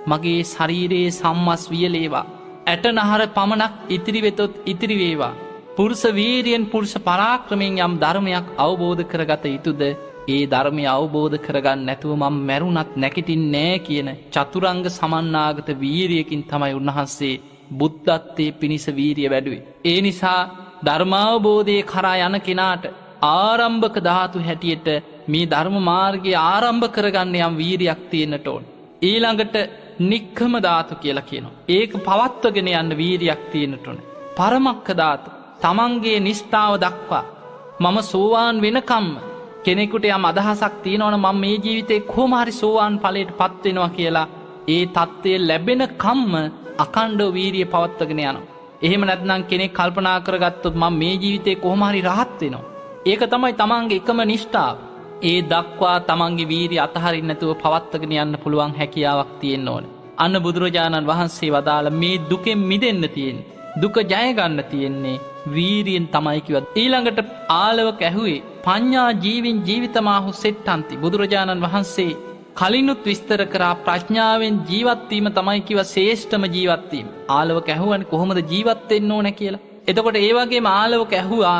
මගේ ශරීරයේ සම්මස් වියලේවා ඇටනහර පමණක් ඉතිරි වෙතොත් ඉතිරි වේවා. පුරුෂ වීරියෙන් පුරුෂ පරාක්‍රමයෙන් යම් ධර්මයක් අවබෝධ කරගත යුතුද ඒ ධර්මය අවබෝධ කරගන්න නැතුව මම මැරුණත් නැගිටින්නේ නෑ කියන චතුරංග සමන්නාගත වීරියකින් තමයි උන්වහන්සේ බුද්ධත්වයේ පිණිස වීරිය වැඩුවේ. ඒ නිසා ධර්මාවබෝධයේ කරා යන කෙනාට ආරම්භක ධාතු හැටියට මේ ධර්ම මාර්ගය ආරම්භ කරගන්න යම් වීරියක් තියෙන්නට ඕන. ඊළඟට නික්කම ධාතු කියලා කියනවා. ඒක පවත්වගෙන යන්න වීරියක් තියෙන්නට ඕන. පරමක්ඛ ධාතු තමන්ගේ නිෂ්ඨාව දක්වා මම සෝවාන් වෙනකම්ම කෙනෙකුට යම් අදහසක් තියෙනවන මම මේ ජීවිතේ කොහොම හරි සෝවාන් ඵලයට පත් වෙනවා කියලා ඒ தත්ත්වය ලැබෙන කම්ම අඛණ්ඩව වීරිය පවත්වගෙන යනවා. එහෙම නැත්නම් කෙනෙක් කල්පනා කරගත්තොත් මම මේ ජීවිතේ කොහොම හරි රහත් වෙනවා. ඒක තමයි තමන්ගේ එකම නිෂ්ඨාව. ඒ දක්වා තමන්ගේ වීරිය අතහරින්න නැතුව පවත්වගෙන යන්න පුළුවන් හැකියාවක් තියෙන්න ඕනේ. අන්න බුදුරජාණන් වහන්සේ වදාළ මේ දුකෙන් මිදෙන්න තියෙන්නේ. දුක ජය ගන්න තියෙන්නේ වීරියෙන් තමයි කිව්වා. ඊළඟට ආලවක ඇහුවේ පඤ්ඤා ජීවින් ජීවිතමාහු සෙට්ටන්ති. බුදුරජාණන් වහන්සේ කලිනුත් විස්තර කරා ප්‍රඥාවෙන් ජීවත් වීම තමයි කිව්වා ශ්‍රේෂ්ඨම ජීවත් වීම. ආලවක ඇහුවනේ කොහොමද ජීවත් වෙන්න ඕන කියලා. එතකොට ඒ වගේම ආලවක ඇහුවා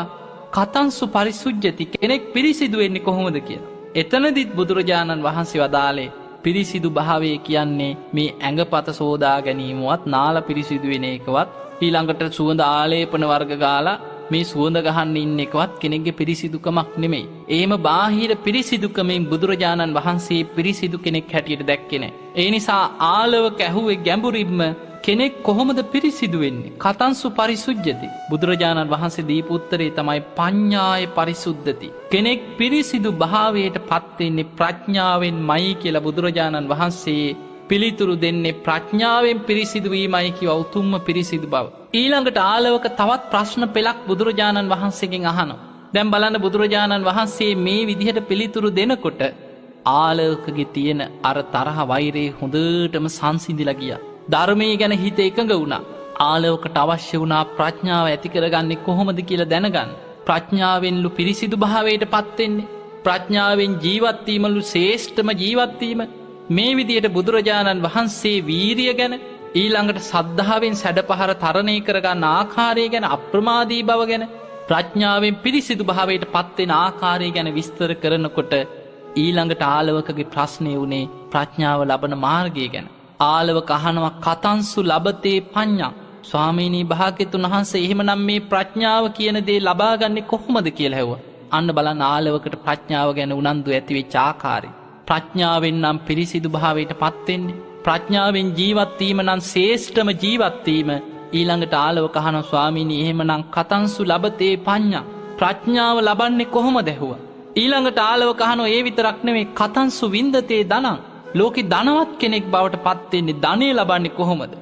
කතංසු පරිසුජ්ජති කෙනෙක් පිරිසිදු වෙන්නේ කොහොමද කියලා. එතනදිත් බුදුරජාණන් වහන්සේ වදාළේ පිරිසිදු භාවය කියන්නේ මේ ඇඟපත සෝදා ගැනීමවත් නාල පිරිසිදු වෙන එකවත් ඊළඟට සුවඳ ආලේපන වර්ග ගාලා මේ සුවඳ ගහන්න ඉන්න එකවත් කෙනෙක්ගේ පිරිසිදුකමක් නෙමෙයි. එහෙම බාහිර පිරිසිදුකමෙන් බුදුරජාණන් වහන්සේ පිරිසිදු කෙනෙක් හැටියට දැක්කේ නැහැ. ඒ නිසා ආලවක ඇහුවේ ගැඹුරින්ම කෙනෙක් කොහොමද පිරිසිදු වෙන්නේ? කතංසු පරිසුජ්ජති. බුදුරජාණන් වහන්සේ දීපු උත්තරේ තමයි පඤ්ඤාය පරිසුද්ධති. කෙනෙක් පිරිසිදු භාවයට පත් වෙන්නේ ප්‍රඥාවෙන්මයි කියලා බුදුරජාණන් වහන්සේ පිළිතුරු දෙන්නේ ප්‍රඥාවෙන් පිරිසිදු වීමයි කිව උතුම්ම පිරිසිදු බව. ඊළඟට ආලවක තවත් ප්‍රශ්න පෙළක් බුදුරජාණන් වහන්සේගෙන් අහනවා. දැන් බලන්න බුදුරජාණන් වහන්සේ මේ විදිහට පිළිතුරු දෙනකොට ආලවකගේ තියෙන අර තරහ වෛරය හොඳටම සංසිඳිලා ගියා. ධර්මයේ ගැන හිත එකඟ වුණා. ආලවකට අවශ්‍ය වුණා ප්‍රඥාව ඇති කරගන්නේ කොහොමද කියලා දැනගන්න. ප්‍රඥාවෙන්ලු පිරිසිදු භාවයට පත් වෙන්නේ. ප්‍රඥාවෙන් ජීවත් වීමලු ශ්‍රේෂ්ඨම ජීවත් වීම. මේ විදියට බුදුරජාණන් වහන්සේ වීරිය ගැන ඊළඟට සද්ධාවෙන් සැඩපහර තරණය කරගන්න ආකාරය ගැන අප්‍රමාදී බව ගැන ප්‍රඥාවෙන් පිරිසිදු භාවයට පත්වෙන ආකාරය ගැන විස්තර කරනකොට ඊළඟට ආලවකගේ ප්‍රශ්නය වුණේ ප්‍රඥාව ලබන මාර්ගය ගැන. ආලවක අහනවා කතංසු ලබතේ පඤ්ඤා. ස්වාමීනී භාග්‍යතුන් වහන්සේ එහෙමනම් මේ ප්‍රඥාව කියන දේ ලබාගන්නේ කොහොමද කියලා ඇහුවා. අන්න බලන්න ආලවකට ප්‍රඥාව ගැන උනන්දු ඇති වෙච්ච ආකාරය. ප්‍රඥාවෙන් නම් පිරිසිදු භාවයට පත් වෙන්නේ. ප්‍රඥාවෙන් ජීවත් වීම නම් ශ්‍රේෂ්ඨම ජීවත් වීම. ඊළඟට ආලවක අහනවා ස්වාමීනි එහෙමනම් කතංසු ලබතේ පඤ්ඤා. ප්‍රඥාව ලබන්නේ කොහොමද ඇහුවා. ඊළඟට ආලවක අහනවා ඒ විතරක් නෙමෙයි කතංසු වින්දතේ ධනං. ලෝකේ ධනවත් කෙනෙක් බවට පත් වෙන්නේ ධනෙ ලබන්නේ කොහොමද?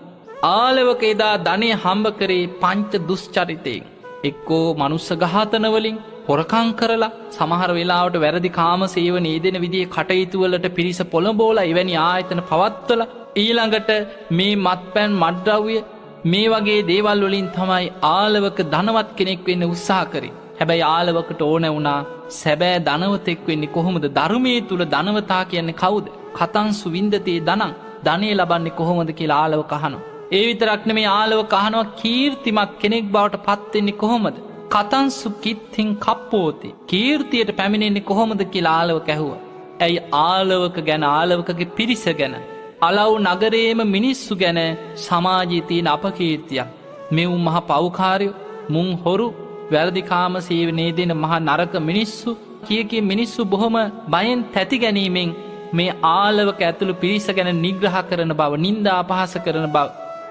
ආලවක එදා ධනෙ හම්බ කරේ පංච දුස්චරිතයෙන්. එක්කෝ මනුස්ස ඝාතන වලින්, හොරකම් කරලා, සමහර වෙලාවට වැරදි කාම සේවනයේ යෙදෙන විදිහේ කටයුතු වලට පිරිස පොළඹවලා එවැනි ආයතන පවත්වලා, ඊළඟට මේ මත්පැන් මත්ද්‍රව්‍ය මේ වගේ දේවල් වලින් තමයි ආලවක ධනවත් කෙනෙක් වෙන්න උත්සාහ කරේ. හැබැයි ආලවකට ඕන වුණා සැබෑ ධනවතෙක් වෙන්නේ කොහොමද? ධර්මයේ තුල ධනවතා කියන්නේ කවුද? කතංසු වින්දතේ ධනං. ධනෙ ලබන්නේ කොහොමද කියලා ආලවක අහනවා. ඒ විතරක් නෙමෙයි ආලවක අහනවා කීර්තිමත් කෙනෙක් බවට පත් වෙන්නේ කොහොමද? කතංසු කිත්තිං කප්පෝති. කීර්තියට පැමිණෙන්නේ කොහොමද කියලා ආලවක ඇහුවා. ඇයි ආලවක ගැන, ආලවකගේ පිරිස ගැන, අලව් නගරයේම මිනිස්සු ගැන සමාජයේ තියෙන අපකීර්තියක්. මෙවුන් මහ පව්කාරයෝ, මුන් හොරු, වැරදි කාම සේවනයේ දෙන මහ නරක මිනිස්සු කිය මිනිස්සු බොහොම බයෙන් තැති ගැනීමෙන් මේ ආලවක ඇතුළු පිරිස ගැන නිග්‍රහ කරන බව, නින්දා අපහාස කරන බව,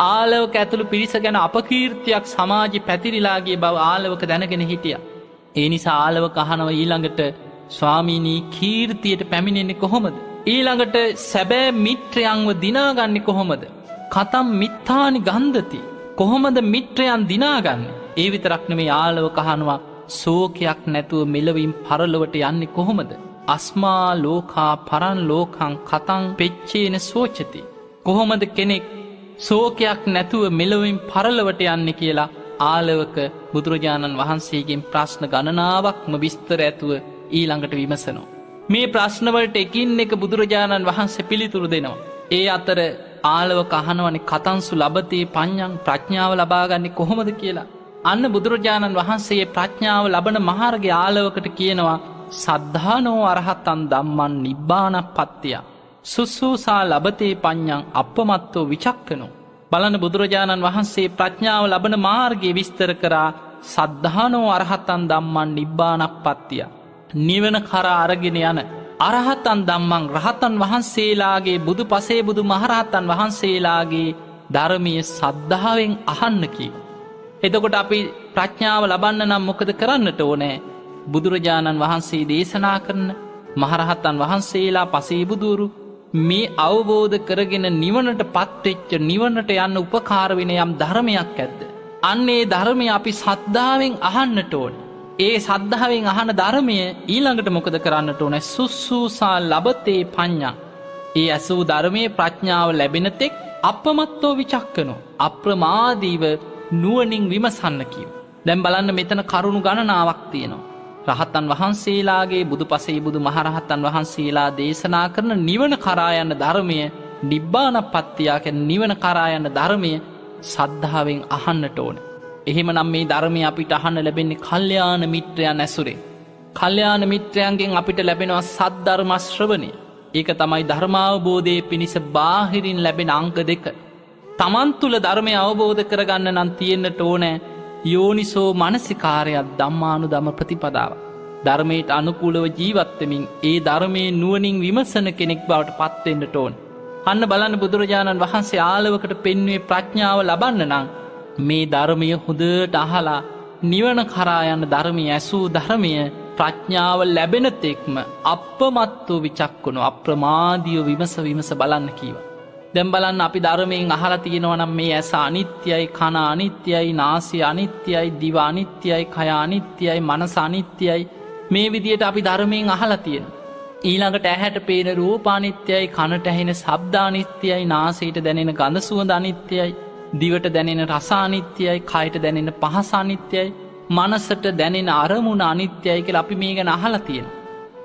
ආලවක ඇතුළු පිරිස ගැන අපකීර්තියක් සමාජෙ පැතිරිලාගේ බව ආලවක දැනගෙන හිටියා. ඒ නිසා ආලවක අහනවා ඊළඟට ස්වාමීනී කීර්තියට පැමිණෙන්නේ කොහොමද? ඊළඟට සැබෑ මිත්‍රයන්ව දිනාගන්නේ කොහොමද? කතම් මිත්තානි ගන්ධති. කොහොමද මිත්‍රයන් දිනාගන්නේ? ඒ විතරක් නෙමෙයි ආලවක අහනවා ශෝකයක් නැතුව මෙලවින් පරලොවට යන්නේ කොහොමද? අස්මා ලෝකා පරන් ලෝකං කතං පෙච්චේන සෝචති. කොහොමද කෙනෙක් ශෝකයක් නැතුව මෙලොවින් පරලොවට යන්නේ කියලා ආලවක බුදුරජාණන් වහන්සේගෙන් ප්‍රශ්න ගණනාවක්ම විස්තර ඇතුව ඊළඟට විමසනවා. මේ ප්‍රශ්නවලට එකින් එක බුදුරජාණන් වහන්සේ පිළිතුරු දෙනවා. ඒ අතර ආලවක අහනවනේ කතංසු ලබතේ පඤ්ඤං, ප්‍රඥාව ලබාගන්නේ කොහොමද කියලා. අන්න බුදුරජාණන් වහන්සේ ප්‍රඥාව ලබන මාර්ගය ආලවකට කියනවා සද්ධානෝ අරහතන් ධම්මං නිබ්බානප්පත්තිය. සුසුසා ලබතේ පඤ්ඤං අප්පමත්තෝ විචක්කනෝ. බලන්න බුදුරජාණන් වහන්සේ ප්‍රඥාව ලබන මාර්ගය විස්තර කරා සද්ධානෝ අරහතන් ධම්මං නිබ්බානප්පත්තිය. නිවන කරා අරගෙන යන අරහතන් ධම්මං, රහතන් වහන්සේලාගේ, බුදු පසේ බුදු මහරහතන් වහන්සේලාගේ ධර්මයේ සද්ධාවෙන් අහන්න කීව. එතකොට අපි ප්‍රඥාව ලබන්න නම් මොකද කරන්නට ඕනේ? බුදුරජාණන් වහන්සේ දේශනා කරන මහරහතන් වහන්සේලා, පසේ බුදුරු මේ අවබෝධ කරගෙන නිවනට පත්වෙච්ච, නිවනට යන්න උපකාර වෙන යම් ධර්මයක් ඇද්ද? අන්නේ ධර්මය අපි සද්ධාවෙන් අහන්නට ඕන. ඒ සද්ධාවෙන් අහන ධර්මය ඊළඟට මොකද කරන්නට ඕන? සුසුසා ලබතේ පඤ්ඤං. ඒ ඇසූ ධර්මයේ ප්‍රඥාව ලැබෙන තෙක් අපමත්තෝ විචක්කනෝ, අප්‍රමාදීව නුවණින් විමසන්න කියව. දැන් බලන්න මෙතන කරුණු ගණනාවක් තියෙනවා. රහතන් වහන්සේලාගේ, බුදු පසේ බුදු මහරහතන් වහන්සේලා දේශනා කරන නිවන කරා යන ධර්මය, නිබ්බානප්පත්තිය කියන්නේ නිවන කරා යන ධර්මය සද්ධාවෙන් අහන්නට ඕන. එහෙමනම් මේ ධර්මය අපිට අහන්න ලැබෙන්නේ කල්යාණ මිත්‍රයන් ඇසුරේ. කල්යාණ මිත්‍රයන්ගෙන් අපිට ලැබෙනවා සද්ධර්ම ශ්‍රවණය. ඒක තමයි ධර්මාවබෝධයේ පිණිස බාහිරින් ලැබෙන අංග දෙක. තමන් තුළ ධර්මය අවබෝධ කරගන්න නම් තියෙන්නට ඕනෑ යෝනිසෝ මනසිකාරයක්, ධම්මානුධම්ම ප්‍රතිපදාව. ධර්මයට අනුකූලව ජීවත්වමින් ඒ ධර්මයේ නුවණින් විමසන කෙනෙක් බවට පත්වෙන්නට ඕන. අන්න බලන්න බුදුරජාණන් වහන්සේ ආලවකට පෙන්වුවේ ප්‍රඥාව ලබන්න නම් මේ ධර්මය හොඳට අහලා නිවන කරා යන ධර්මය, ඇසූ ධර්මය ප්‍රඥාව ලැබෙන තෙක්ම අප්පමත්තු විචක්කුණු, අප්‍රමාදීව විමස බලන්න කීවා. දැන් බලන්න අපි ධර්මයෙන් අහලා තියෙනවා නම් මේ ඇස අනිත්‍යයි, කන අනිත්‍යයි, නාසය අනිත්‍යයි, දිව අනිත්‍යයි, කය අනිත්‍යයි, මනස අනිත්‍යයි. මේ විදියට අපි ධර්මයෙන් අහලා තියෙනවා. ඊළඟට ඇහැට පේන රූප අනිත්‍යයි, කනට ඇහෙන ශබ්ද අනිත්‍යයි, නාසයට දැනෙන ගඳ සුවඳ අනිත්‍යයි, දිවට දැනෙන රස අනිත්‍යයි, කයට දැනෙන පහස අනිත්‍යයි, මනසට දැනෙන අරමුණ අනිත්‍යයි කියලා අපි මේ ගැන අහලා තියෙනවා.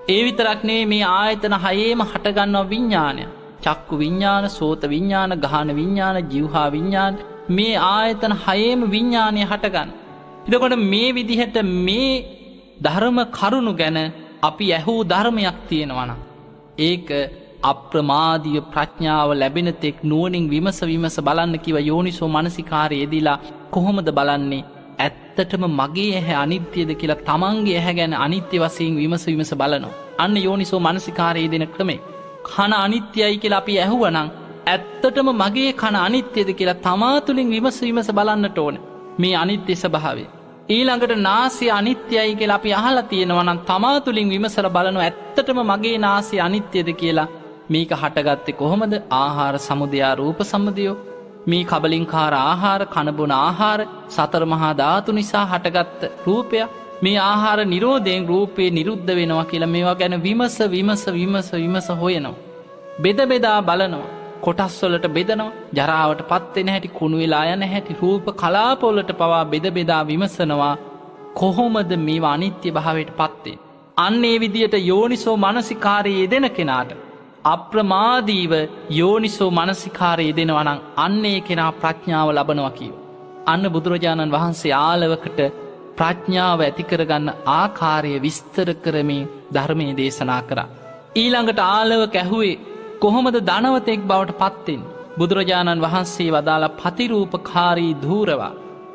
ඒ විතරක් නෙවෙයි මේ ආයතන හයේම හටගන්නවා විඥානය. චක්කු විඤ්ඤාණ, සෝත විඤ්ඤාණ, ගාහන විඤ්ඤාණ, જીවහා විඤ්ඤාණ, මේ ආයතන හයේම විඤ්ඤාණය හටගන්න. එතකොට මේ විදිහට මේ ධර්ම කරුණු ගැන අපි ඇහූ ධර්මයක් තියෙනවා නම් ඒක අප්‍රමාදීය ප්‍රඥාව ලැබෙන තෙක් නුවණින් විමස බලන්න කිව. යෝනිසෝ මනසිකාරය යෙදিলা කොහොමද බලන්නේ? ඇත්තටම මගේ ඇහැ අනිත්‍යද කියලා තමන්ගේ ඇහැ ගැන අනිත්‍ය වශයෙන් විමස බලනවා. අන්න යෝනිසෝ මනසිකාරය යෙදෙන ක්‍රමය. කන අනිත්‍යයි කියලා අපි ඇහුවනම් ඇත්තටම මගේ කන අනිත්‍යද කියලා තමා තුළින් විමස බලන්නට ඕන. මේ අනිත්‍ය ස්වභාවය. ඊළඟට නාසය අනිත්‍යයි කියලා අපි අහලා තියෙනවා නම් තමා තුළින් විමසලා බලනවා ඇත්තටම මගේ නාසය අනිත්‍යද කියලා. මේක හටගත්තේ කොහොමද? ආහාර සමුදයා රූප සමුදයෝ. මේ කබලින්කාර ආහාර කනබොන ආහාර සතර මහා ධාතු නිසා හටගත්ත රූපය. මේ ආහාර නිරෝධයෙන් රූපේ නිරුද්ධ වෙනවා කියලා මේවා ගැන විමස හොයනවා. බෙද බෙදා බලනවා. කොටස් වලට බෙදනවා. ජරාවට පත් වෙන හැටි, කුණු වෙලා යන හැටි, රූප කලාප වලට පවා බෙද බෙදා විමසනවා. කොහොමද මේවා අනිත්‍ය භාවයට පත් වෙන්නේ? අන්න ඒ විදියට යෝනිසෝ මනසිකාරයේ යෙදෙන කෙනාට අප්‍රමාදීව යෝනිසෝ මනසිකාරයේ යෙදෙනවා නම් අන්න ඒ කෙනා ප්‍රඥාව ලබනවා කියෝ. අන්න බුදුරජාණන් වහන්සේ ආලවකට ප්‍රඥාව ඇති කරගන්න ආකාරය විස්තර කරමින් ධර්මයේ දේශනා කරා. ඊළඟට ආලවක ඇහුවේ කොහොමද ධනවතෙක් බවට පත් වෙන්නේ? බුදුරජාණන් වහන්සේ වදාලා පතිරූපකාරී ධූරවා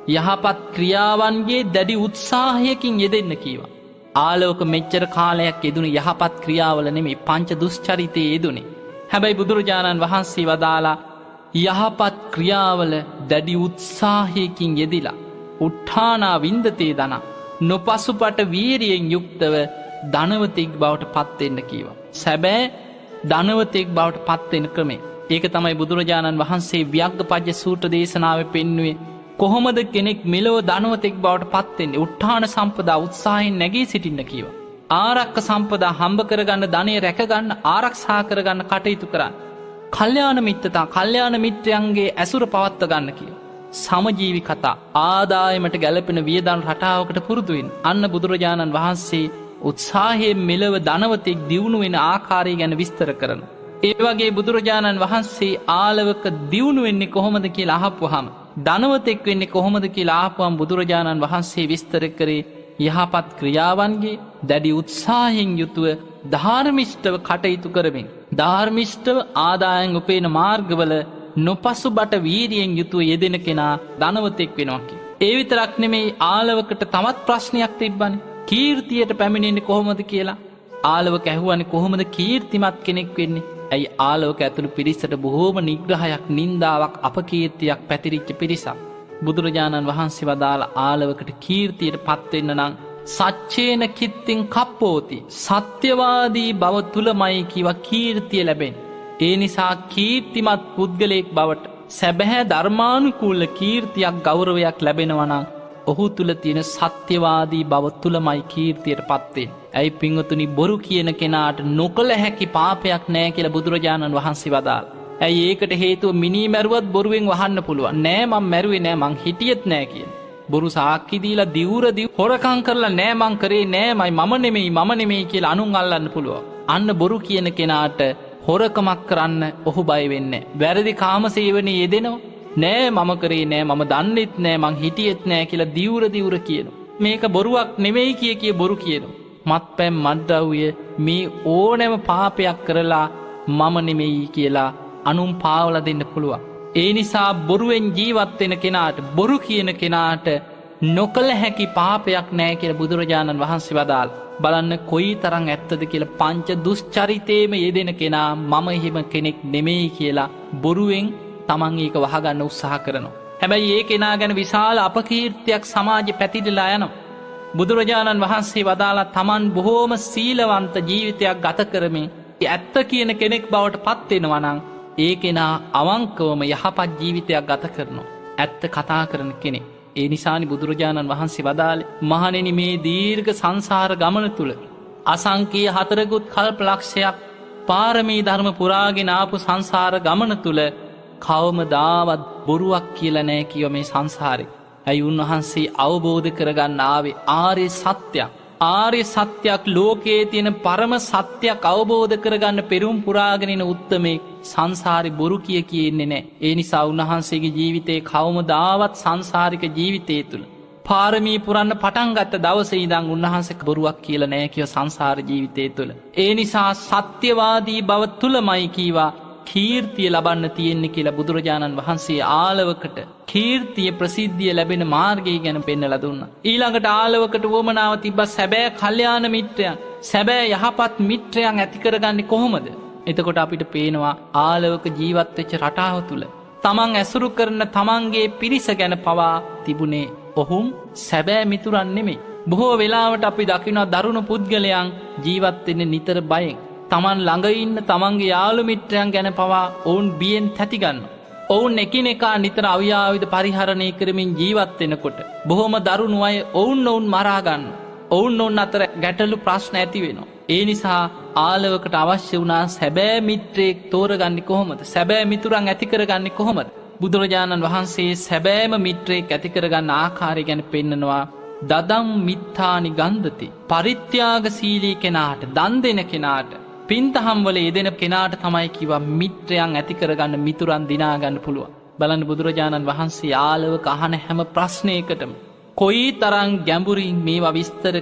යහපත් ක්‍රියාවන්ගේ දැඩි උත්සාහයකින් යෙදෙන්න කීවා. ආලෝක මෙච්චර කාලයක් යෙදුණු යහපත් ක්‍රියාවල නෙමෙයි පංච දුෂ්චරිතයේ යෙදුනේ. හැබැයි බුදුරජාණන් වහන්සේ වදාලා යහපත් ක්‍රියාවල දැඩි උත්සාහයකින් යෙදිලා උත්ථානා වින්දතේ දන නොපසුපට වීරියෙන් යුක්තව ධනවතෙක් බවට පත් වෙන්න කීවා. සැබෑ ධනවතෙක් බවට පත් වෙන ක්‍රමය. ඒක තමයි බුදුරජාණන් වහන්සේ ව්‍යග්ගපජ්ජ සූත්‍ර දේශනාවේ පෙන්වුවේ. කොහොමද කෙනෙක් මෙලොව ධනවතෙක් බවට පත් වෙන්නේ? උත්ථාන සම්පදා උත්සාහයෙන් නැගී සිටින්න කීවා. ආරක්ක සම්පදා හම්බ කරගන්න, ධනෙ රැකගන්න, ආරක්ෂා කරගන්න කටයුතු කරන්න. කල්යාණ මිත්‍රතා, කල්යාණ මිත්‍රයන්ගේ ඇසුර පවත්ව ගන්න කීවා. සමජීවි කතා, ආදායමට ගැලපෙන වියදම් රටාවකට පුරුදු වෙන්න. අන්න බුදුරජාණන් වහන්සේ උත්සාහයෙන් මෙලොව ධනවතෙක් දියුණු වෙන ආකාරය ගැන විස්තර කරනවා. ඒ වගේ බුදුරජාණන් වහන්සේ ආලවක දියුණු වෙන්නේ කොහොමද කියලා අහපුවාම, ධනවතෙක් වෙන්නේ කොහොමද කියලා අහපුවාම බුදුරජාණන් වහන්සේ විස්තර කරේ යහපත් ක්‍රියාවන්ගේ දැඩි උත්සාහයෙන් යුතුව ධාර්මිෂ්ඨව කටයුතු කරමින්, ධාර්මිෂ්ඨව ආදායම් උපේන මාර්ගවල නොපසුබට වීරියෙන් යුතුව යෙදෙන කෙනා ධනවතෙක් වෙනවා කියලා. ඒ විතරක් නෙමෙයි ආලවකට තවත් ප්‍රශ්නයක් තිබ්බනේ. කීර්තියට පැමිණෙන්නේ කොහොමද කියලා. ආලවක ඇහුවනේ කොහොමද කීර්තිමත් කෙනෙක් වෙන්නේ? ඇයි ආලවක ඇතුළු පිරිසට බොහෝම නිග්‍රහයක්, නින්දාවක්, අපකීර්තියක් පැතිරිච්ච පිරිසක්. බුදුරජාණන් වහන්සේ වදාලා ආලවකට කීර්තියට පත්වෙන්න නම් සච්චේන කිත්තිං කප්පෝති, සත්‍යවාදී බව තුලමයි කිව කීර්තිය ලැබෙන්නේ. ඒ නිසා කීර්තිමත් පුද්ගලයෙක් බවට, සැබෑ ධර්මානුකූල කීර්තියක්, ගෞරවයක් ලැබෙනවා නම් ඔහු තුල තියෙන සත්‍යවාදී බව තුලමයි කීර්තියට පත්වෙන්නේ. ඇයි පින්වතුනි, බොරු කියන කෙනාට නොකළ හැකි පාපයක් නෑ කියලා බුදුරජාණන් වහන්සේ වදාළා. ඇයි ඒකට හේතුව මිනී මැරුවත් බොරුවෙන් වහන්න පුළුවන්. නෑ මං මැරුවේ නෑ, මං හිටියෙත් නෑ කියන. බොරු සාක්ෂි දීලා දිවුරදී හොරකම් කරලා නෑ මං කරේ නෑමයි, මම නෙමෙයි කියලා අනුන් අල්ලන්න පුළුවන්. අන්න බොරු කියන කෙනාට හොරකමක් කරන්න ඔහු බය වෙන්නේ නෑ. වැරදි කාමසේවනයේ යෙදෙනවා. නෑ මම කරේ නෑ, මම දන්නෙත් නෑ, මං හිටියෙත් නෑ කියලා දිවුර කියනවා. මේක බොරුවක් නෙමෙයි කිය බොරු කියනවා. මත්පැන්, මත්ද්‍රව්‍ය, මේ ඕනෑම පාපයක් කරලා මම නෙමෙයි කියලා අනුන් පාවලා දෙන්න පුළුවන්. ඒ නිසා බොරුවෙන් ජීවත් වෙන කෙනාට, බොරු කියන කෙනාට නොකළ හැකි පාපයක් නෑ කියලා බුදුරජාණන් වහන්සේ වදාළ. බලන්න කොයි තරම් ඇත්තද කියලා. පංච දුෂ්චරිතේම යෙදෙන කෙනා මම එහෙම කෙනෙක් නෙමෙයි කියලා බොරුවෙන් තමන් ඒක වහගන්න උත්සාහ කරනවා. හැබැයි ඒ කෙනා ගැන විශාල අපකීර්තියක් සමාජෙ පැතිරලා යනවා. බුදුරජාණන් වහන්සේ වදාලා තමන් බොහෝම සීලවන්ත ජීවිතයක් ගත කරමින් ඇත්ත කියන කෙනෙක් බවට පත් වෙනවා නම් ඒ කෙනා අවංකවම යහපත් ජීවිතයක් ගත කරනවා. ඇත්ත කතා කරන කෙනෙක්. ඒ නිසානි බුදුරජාණන් වහන්සේ වදාළේ, මහණෙනි මේ දීර්ඝ සංසාර ගමන තුල අසංකීය 4 කල්ප ලක්ෂයක් පාරමී ධර්ම පුරාගෙන ආපු සංසාර ගමන තුල කවමදාවත් බොරුවක් කියලා නෑ කිය මේ සංසාරේ. ඇයි උන්වහන්සේ අවබෝධ කරගන්න ආවේ ආර්ය සත්‍යයක්. ආර්ය සත්‍යයක්, ලෝකයේ තියෙන පරම සත්‍යයක් අවබෝධ කරගන්න පෙරම් පුරාගෙනන උත්තමේ සංසාරි බොරු කියන්නේ නෑ. ඒ නිසා උන්වහන්සේගේ ජීවිතේ කවමදාවත් සංසාරික ජීවිතය තුළ පාරමී පුරන්න පටන් ගත්ත දවසේ ඉඳන් උන්වහන්සේ බොරුවක් කියලා නෑ කිය සංසාර ජීවිතය තුළ. ඒ නිසා සත්‍යවාදී බව තුලමයි කීවා කීර්තිය ලබන්න තියෙන්නේ කියලා බුදුරජාණන් වහන්සේ ආලවකට කීර්තිය, ප්‍රසිද්ධිය ලැබෙන මාර්ගය ගැන පෙන්නලා දුන්නා. ඊළඟට ආලවකට වොමනාව තිබ්බා සැබෑ කල්යාණ මිත්‍රයන්, සැබෑ යහපත් මිත්‍රයන් ඇති කරගන්නේ කොහොමද? එතකොට අපිට පේනවා ආලවක ජීවත් වෙච්ච රටාව තුල තමන් ඇසුරු කරන තමන්ගේ පිරිස ගැන පවා තිබුණේ ඔහුන් සැබෑ මිතුරන් නෙමෙයි. බොහෝ වෙලාවට අපි දකිනවා දරුණු පුද්ගලයන් ජීවත් වෙන්නේ නිතර බයෙන්. Taman ළඟ ඉන්න තමන්ගේ යාළු මිත්‍රයන් ගැන පවා ඔවුන් බියෙන් තැති ගන්නවා. ඔවුන් එකිනෙකා නිතර අවියාවිද පරිහරණය කරමින් ජීවත් වෙනකොට බොහොම දරුණු අය ඔවුන් මරා ගන්න. ඔවුන් අතර ගැටලු ප්‍රශ්න ඇති වෙනවා. ඒ නිසා ආලවකට අවශ්‍ය වුණා සැබෑ මිත්‍රයෙක් තෝරගන්නේ කොහොමද? සැබෑ මිතුරන් ඇති කරගන්නේ කොහොමද? බුදුරජාණන් වහන්සේ සැබෑම මිත්‍රයෙක් ඇති කරගන්න ආකාරය ගැන පෙන්නනවා. දදම් මිත්තානි ගන්ධති. පරිත්‍යාගශීලී කෙනාට, දන් දෙන කෙනාට, පින්තහම් වල යෙදෙන කෙනාට තමයි කිව්වා මිත්‍රයන් ඇති කරගන්න, මිතුරන් දිනාගන්න පුළුවන්. බලන්න බුදුරජාණන් වහන්සේ ආලවක අහන හැම ප්‍රශ්නයකටම කොයි තරම් ගැඹුරින් මේවා විස්තර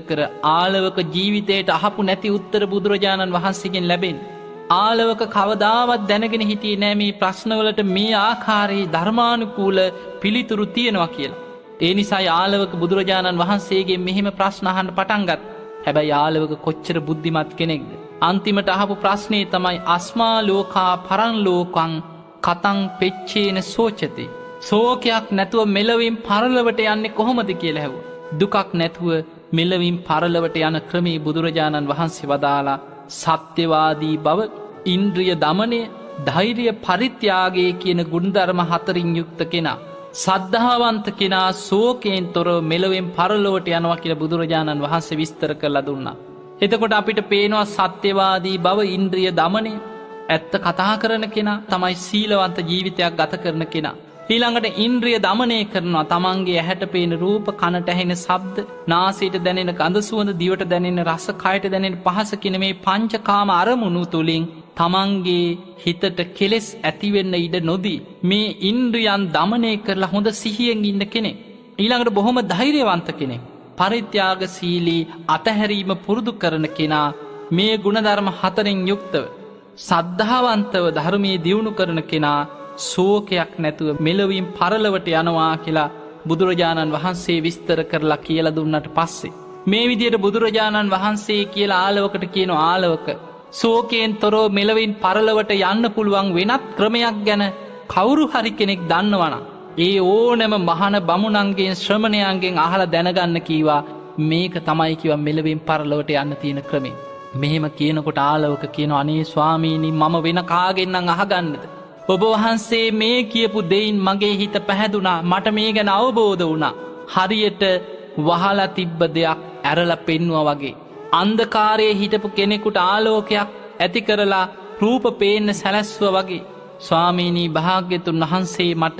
කර ආලවක ජීවිතයට අහපු නැති උත්තර බුදුරජාණන් වහන්සේගෙන් ලැබෙන්නේ. ආලවක කවදාවත් දැනගෙන හිටියේ නෑ මේ ප්‍රශ්නවලට මේ ආකාරයේ ධර්මානුකූල පිළිතුරු තියෙනවා කියලා. ඒ නිසා ආලවක බුදුරජාණන් වහන්සේගෙන් මෙහෙම ප්‍රශ්න අහන්න පටන් ගත්තා. හැබැයි ආලවක කොච්චර බුද්ධිමත් කෙනෙක්ද? අන්තිමට අහපු ප්‍රශ්නේ තමයි අස්මා ලෝකා පරන් ලෝකං කතං පෙච්චේන සෝචති. ශෝකයක් නැතුව මෙලවින් පරලොවට යන්නේ කොහොමද කියලා ඇහුවා. දුකක් නැතුව මෙලවින් පරලොවට යන ක්‍රමේ බුදුරජාණන් වහන්සේ වදාලා සත්‍යවාදී බව, ඉන්ද්‍රිය දමනය, ධෛර්ය පරිත්‍යාගය කියන ගුණධර්ම හතරින් යුක්ත කෙනා, සද්ධාවන්ත කෙනා ශෝකයෙන් තොරව මෙලොවෙන් පරලොවට යනවා කියලා බුදුරජාණන් වහන්සේ විස්තර කරලා දුන්නා. එතකොට අපිට පේනවා සත්‍යවාදී බව, ඉන්ද්‍රිය දමනය, ඇත්ත කතා කරන කෙනා තමයි සීලවන්ත ජීවිතයක් ගත කරන කෙනා. ඊළඟට ඉන්ද්‍රිය දමනය කරනවා. තමන්ගේ ඇහැට පේන රූප, කනට ඇහෙන ශබ්ද, නාසයට දැනෙන ගඳ සුවඳ, දිවට දැනෙන රස, කයට දැනෙන පහස කියන මේ පංචකාම අරමුණු තුලින් තමන්ගේ හිතට කෙලෙස් ඇතිවෙන්න ඉඩ නොදී මේ ඉන්ද්‍රියන් දමනය කරලා හොඳ සිහියෙන් ඉන්න කෙනෙක්. ඊළඟට බොහොම ධෛර්යවන්ත කෙනෙක්, පරිත්‍යාගශීලී අතහැරීම පුරුදු කරන කෙනා, මේ ගුණධර්ම හතරෙන් යුක්තව සද්ධාවන්තව ධර්මයේ දියුණු කරන කෙනා ශෝකයක් නැතුව මෙලොවින් පරලොවට යනවා කියලා බුදුරජාණන් වහන්සේ විස්තර කරලා කියලා දුන්නට පස්සේ මේ විදියට බුදුරජාණන් වහන්සේ කියලා ආලවකට කියන ආලවක ශෝකයෙන් තොරව මෙලොවින් පරලොවට යන්න පුළුවන් වෙනත් ක්‍රමයක් ගැන කවුරු හරි කෙනෙක් දන්නවනම් ඒ ඕනෑම මහාන බමුණන්ගෙන් ශ්‍රමණයන්ගෙන් අහලා දැනගන්න කීවා. මේක තමයි කිව්වා මෙලොවින් පරලොවට යන්න තියෙන ක්‍රමය. මෙහෙම කියනකොට ආලවක කියනවා, අනේ ස්වාමීනි, මම වෙන කාගෙන්නම් අහගන්නද? ඔබ වහන්සේ මේ කියපු දෙයින් මගේ හිත පැහැදුනා. මට මේ ගැන අවබෝධ වුණා. හරියට වහලා තිබ්බ දෙයක් ඇරලා පෙන්වුවා වගේ. අන්ධකාරයේ හිටපු කෙනෙකුට ආලෝකයක් ඇති කරලා රූප පේන්න සැලැස්සුවා වගේ. ස්වාමීනි, භාග්‍යතුන් වහන්සේ මට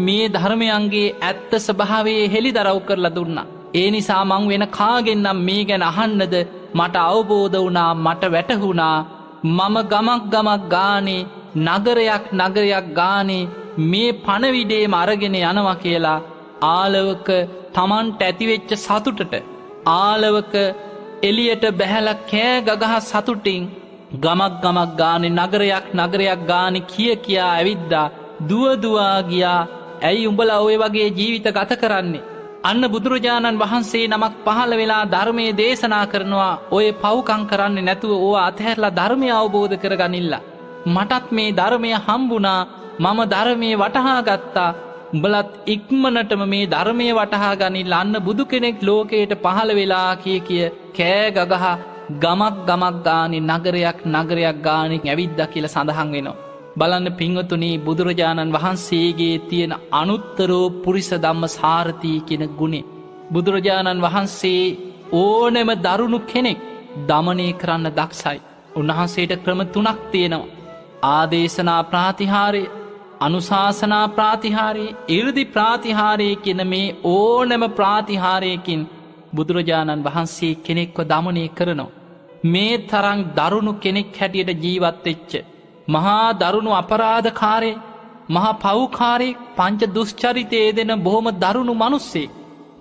මේ ධර්මයන්ගේ ඇත්ත ස්වභාවයේ හෙළිදරව් කරලා දුන්නා. ඒ නිසා මං වෙන කාගෙන්නම් මේ ගැන අහන්නද? මට අවබෝධ වුණා, මට වැටහුණා. මම ගමක් ගානේ, නගරයක් ගානේ මේ පණවිඩේම අරගෙන යනවා කියලා ආලවක තමන්ට ඇතිවෙච්ච සතුටට ආලවක එලියට බැහැලා කෑ ගගහ සතුටින් ගමක් ගානේ, නගරයක් ගානේ කියා ඇවිද්දා. දුවදුවා ගියා. ඇයි උඹලා ඔය වගේ ජීවිත ගත කරන්නේ? අන්න බුදුරජාණන් වහන්සේ නමක් පහළ වෙලා ධර්මයේ දේශනා කරනවා, ඔය පව්කම් කරන්නේ නැතුව ඕවා අතහැරලා ධර්මය අවබෝධ කරගනින්න. මටත් මේ ධර්මය හම්බුණා, මම ධර්මයේ වටහා ගත්තා. උඹලත් ඉක්මනටම මේ ධර්මයේ වටහා ගනින්න. අන්න බුදු කෙනෙක් ලෝකයට පහළ වෙලා කිය කෑ ගගහ ගමක් ගානේ, නගරයක් ගානේ ඇවිද්දා කියලා සඳහන් වෙනවා. බලන්න පින්වතුනි, බුදුරජාණන් වහන්සේගේ තියෙන අනුත්තරෝ පුරිස ධම්ම සාරති කියන ගුණේ බුදුරජාණන් වහන්සේ ඕනෑම දරුණු කෙනෙක් දමනය කරන්න දක්ෂයි. උන්වහන්සේට ක්‍රම 3ක් තියෙනවා. ආදේශනා ප්‍රාතිහාරය, අනුශාසනා ප්‍රාතිහාරය, ඉර්ධි ප්‍රාතිහාරය කියන මේ ඕනෑම ප්‍රාතිහාරයකින් බුදුරජාණන් වහන්සේ කෙනෙක්ව දමනය කරනවා. මේ තරම් දරුණු කෙනෙක් හැටියට ජීවත් වෙච්ච මහා දරුණු අපරාධකාරේ, මහා පව්කාරේ, පංච දුෂ්චරිතයේ දෙන බොහොම දරුණු මිනිස්සෙක්,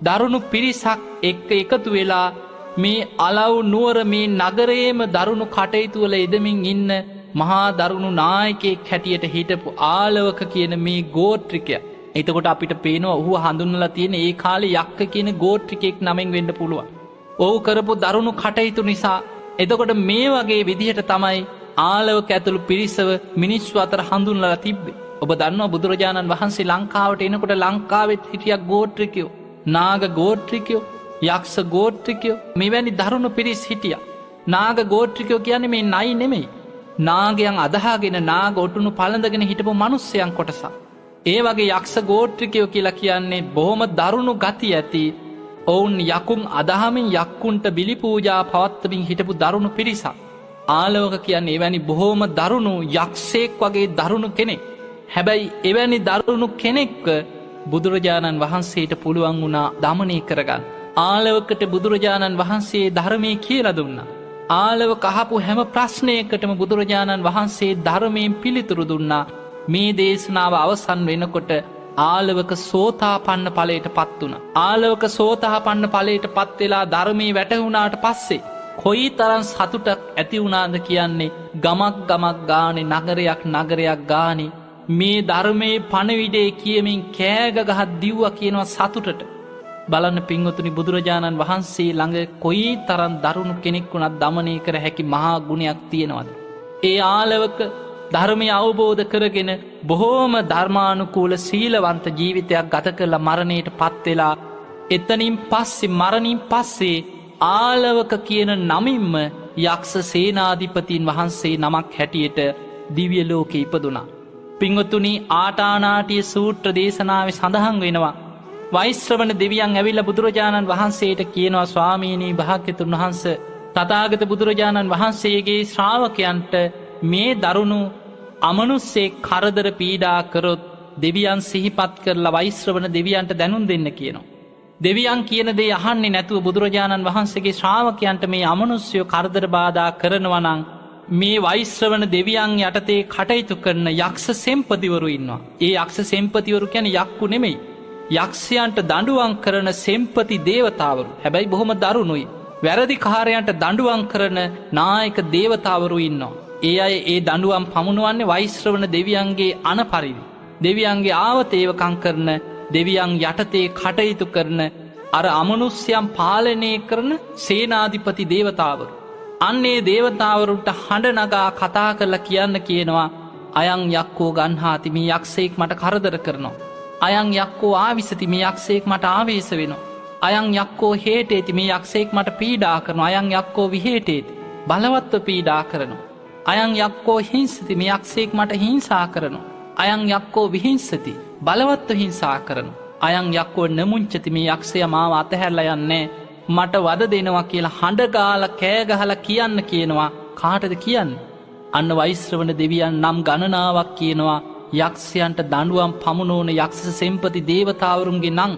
දරුණු පිරිසක් එක්ක එකතු වෙලා මේ අලව් නුවර මේ නගරයේම දරුණු කටයුතු වල යෙදමින් ඉන්න මහා දරුණු නායකයෙක් හැටියට හිටපු ආලවක කියන මේ ගෝත්‍රිකයා. එතකොට අපිට පේනවා ඔහු හඳුන්වලා තියෙන ඒ කාලේ යක්ක කියන ගෝත්‍රිකයෙක් නමෙන් වෙන්න පුළුවන්. ඔහු කරපු දරුණු කටයුතු නිසා. එතකොට මේ වගේ විදිහට තමයි ආලවක ඇතුළු පිරිසව මිනිස්සු අතර හඳුන්වලා තිබ්බේ. ඔබ දන්නවා බුදුරජාණන් වහන්සේ ලංකාවට එනකොට ලංකාවෙත් හිටියක් ගෝත්‍රිකයෝ, නාග ගෝත්‍රිකයෝ, යක්ෂ ගෝත්‍රිකයෝ, මෙවැනි දරුණු පිරිස් හිටිය. නාග ගෝත්‍රිකයෝ කියන්නේ මේ නයි නෙමෙයි. නාගයන් අදහාගෙන නාග ඔටුනු පළඳගෙන හිටපු මනුස්සයන් කොටසක්. ඒ වගේ යක්ෂ ගෝත්‍රිකයෝ කියලා කියන්නේ බොහොම දරුණු ගති ඇති, ඔවුන් යකුන් අදහමින් යක්කුන්ට බිලි පූජා පවත්වමින් හිටපු දරුණු පිරිසක්. ආලවක කියන්නේ එවැනි බොහෝම දරුණු යක්ෂයෙක් වගේ දරුණු කෙනෙක්. හැබැයි එවැනි දරුණු කෙනෙක්ව බුදුරජාණන් වහන්සේට පුළුවන් වුණා දමනය කරගන්න. ආලවකට බුදුරජාණන් වහන්සේ ධර්මය කියල දුන්න. ආලව කහපු හැම ප්‍රශ්නයකටම බුදුරජාණන් වහන්සේ ධර්මයෙන් පිළිතුරු දුන්නා. මේ දේශනාව අවසන් වෙනකොට ආලවක සෝතාපන්න ඵලයට පත් වුණ. ආලවක සෝතාපන්න ඵලයට පත් වෙලා ධර්මයේ වැටහුණාට පස්සේ කොයි තරම් සතුටක් ඇති වුණාද කියන්නේ. ගමක් ගානේ, නගරයක් ගානේ මේ ධර්මයේ පණවිඩේ කියමින් කෑගගහත් දිව්වා කියනවා සතුටට. බලන්න පින්වතුනි, බුදුරජාණන් වහන්සේ ළඟ කොයි තරම් දරුණු කෙනෙක් වුණත් දමනය කර හැකි මහා ගුණයක් තියෙනවද. ඒ ආලවක ධර්මය අවබෝධ කරගෙන බොහෝම ධර්මානුකූල සීලවන්ත ජීවිතයක් ගත කරලා මරණයට පත්වෙලා, එතනින් පස්සේ මරණින් පස්සේ ආලවක කියන නමින්ම යක්ෂ සේනාධිපතින් වහන්සේ නමක් හැටියට දිව්‍ය ලෝකෙ ඉපදුනා. පින්වතුනි, ආටානාටිය සූත්‍ර දේශනාවේ සඳහන් වෙනවා, වෛශ්‍රවණ දෙවියන් ඇවිල්ලා බුදුරජාණන් වහන්සේට කියනවා, ස්වාමීනී භාග්‍යතුන් වහන්ස, තථාගත බුදුරජාණන් වහන්සේගේ ශ්‍රාවකයන්ට මේ දරුණු අමනුස්සේ කරදර පීඩා කරොත් දෙවියන් සිහිපත් කරලා වෛශ්‍රවණ දෙවියන්ට දැනුම් දෙන්න කියනවා. දෙවියන් කියන දේ අහන්නේ නැතුව බුදුරජාණන් වහන්සේගේ ශ්‍රාවකයන්ට මේ අමනුස්්‍යයෝ කරදර බාධා කරනවා නම් මේ වෛශ්‍රවණ දෙවියන් යටතේ කටයුතු කරන යක්ෂ සෙම්පතිවරු ඉන්නවා. ඒ යක්ෂ සෙම්පතිවරු කියන්නේ යක්කු නෙමෙයි. යක්ෂයන්ට දඬුවම් කරන සෙම්පති දේවතාවරු. හැබැයි බොහොම දරුණුයි. වැරදි කාරයන්ට දඬුවම් කරන නායක දේවතාවරු ඉන්නවා. ඒ අය ඒ දඬුවම් පමුණුවන්නේ වෛශ්‍රවණ දෙවියන්ගේ අනපරිදි. දෙවියන්ගේ ආවතේවකම් කරන, දෙවියන් යටතේ කටයුතු කරන, අර අමනුස්්‍යයන් පාලනය කරන සේනාධිපති දේවතාවරු. අන්නේ දේවතාවරුන්ට හඬ නගා කතා කරලා කියනවා, අයං යක්කෝ ගන්හාති, මේ යක්ෂයෙක් මට කරදර කරනවා. අයං යක්කෝ ආවිසති, මේ යක්ෂයෙක් මට ආවේශ වෙනවා. අයං යක්කෝ හේටේති, මේ යක්ෂයෙක් මට පීඩා කරනවා. අයං යක්කෝ විහේටේති, බලවත්ව පීඩා කරනවා. අයං යක්කෝ හිංසති, මේ යක්ෂයෙක් මට හිංසා කරනවා. අයං යක්කෝ විහිංසති, බලවත්ව හිංසා කරනවා. අයං යක්කෝ නමුංචති, මේ යක්ෂය මාව අතහැරලා යන්නේ, මට වද දෙනවා කියලා හඬගාලා කෑගහලා කියනවා. කාටද කියන්නේ? අන්න වෛශ්‍රවණ දෙවියන් නම් ගණනාවක් කියනවා යක්ෂයන්ට දඬුවම් පමුණෝන යක්ෂ සෙම්පති දේවතාවරුන්ගේ නම්.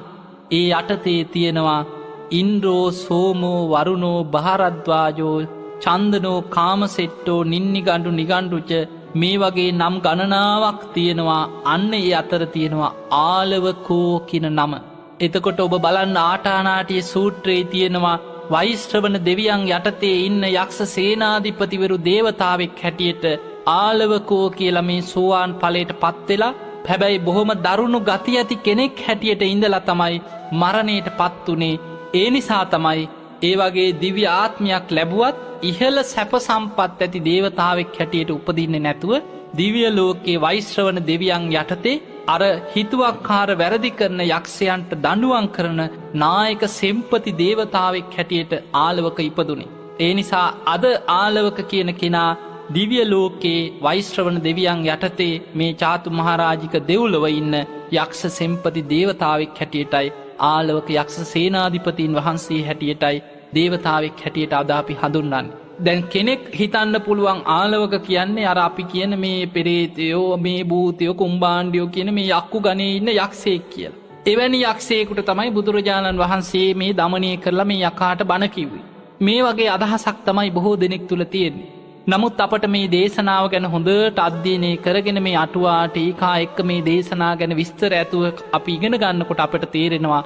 ඒ යටතේ තියෙනවා ඉන්ද්‍රෝ, සෝමෝ, වරුණෝ, බහරද්වාජෝ, චන්දනෝ, කාමසෙට්ටෝ, නින්නිගණ්ඩු, නිගණ්ඩුච, මේ වගේ නම් ගණනාවක් තියෙනවා. අන්න ඒ අතර තියෙනවා ආලවකෝ කියන නම. එතකොට ඔබ බලන්න, ආටානාටිය සූත්‍රයේ තියෙනවා වෛශ්‍රවණ දෙවියන් යටතේ ඉන්න යක්ෂ සේනාධිපතිවරු දේවතාවෙක් හැටියට ආලවකෝ කියලා මේ සෝවාන් ඵලයට පත්වෙලා, හැබැයි බොහොම දරුණු ගති ඇති කෙනෙක් හැටියට ඉඳලා තමයි මරණයට පත් වුනේ. ඒ නිසා තමයි ඒ වගේ දිව්‍ය ආත්මයක් ලැබුවත් ඉහළ සැප සම්පත් ඇති දේවතාවෙක් හැටියට උපදින්නේ නැතුව දිව්‍ය ලෝකයේ වෛශ්‍රවණ දෙවියන් යටතේ අර හිතුවක්කාර වැරදි කරන යක්ෂයන්ට දඬුවම් කරන නායක සෙම්පති දේවතාවෙක් හැටියට ආලවක ඉපදුනේ. ඒ නිසා අද ආලවක කියන කෙනා දිව්‍ය ලෝකයේ වෛශ්‍රවණ දෙවියන් යටතේ මේ චාතු මහරජික දෙව්ලොව ඉන්න යක්ෂ සෙම්පති දේවතාවෙක් හැටියටයි, ආලවක යක්ෂ සේනාධිපතීන් වහන්සේ හැටියටයි දේවතාවෙක් හැටියට අද අපි හඳුන්වන්නේ. දැන් කෙනෙක් හිතන්න පුළුවන් ආලවක කියන්නේ අර අපි කියන මේ පෙරේතයෝ, මේ භූතයෝ, කුම්බාණ්ඩයෝ කියන මේ යක්කු ගණයේ ඉන්න යක්ෂයෙක් කියලා. එවැනි යක්ෂයෙකුට තමයි බුදුරජාණන් වහන්සේ මේ දමනය කරලා මේ යකාට බණ කිව්වේ. මේ වගේ අදහසක් තමයි බොහෝ දෙනෙක් තුල තියෙන්නේ. නමුත් අපට මේ දේශනාව ගැන හොඳට අධ්‍යයනය කරගෙන මේ අටුවා ටීකා එක්ක මේ දේශනා ගැන විස්තර ඇතුව අපි ඉගෙන ගන්නකොට අපට තේරෙනවා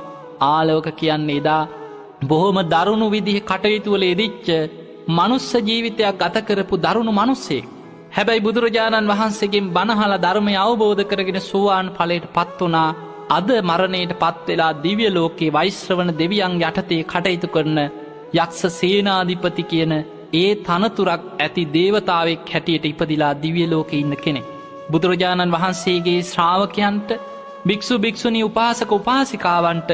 ආලවක කියන්නේ එදා බොහොම දරුණු විදිහ කටයුතු වල යෙදිච්ච මනුස්ස ජීවිතයක් ගත කරපු දරුණු මිනිසෙක්. හැබැයි බුදුරජාණන් වහන්සේගෙන් බණහලා ධර්මය අවබෝධ කරගෙන සෝවාන් ඵලයට පත් වුණා. අද මරණයට පත් වෙලා දිව්‍ය ලෝකේ වෛශ්‍රවණ දෙවියන් යටතේ කටයුතු කරන යක්ෂ සේනාධිපති කියන ඒ තනතුරක් ඇති දේවතාවෙක් හැටියට ඉපදිලා දිව්‍ය ලෝකේ ඉන්න කෙනෙක්. බුදුරජාණන් වහන්සේගේ ශ්‍රාවකයන්ට භික්ෂු භික්ෂුණී උපාසක උපාසිකාවන්ට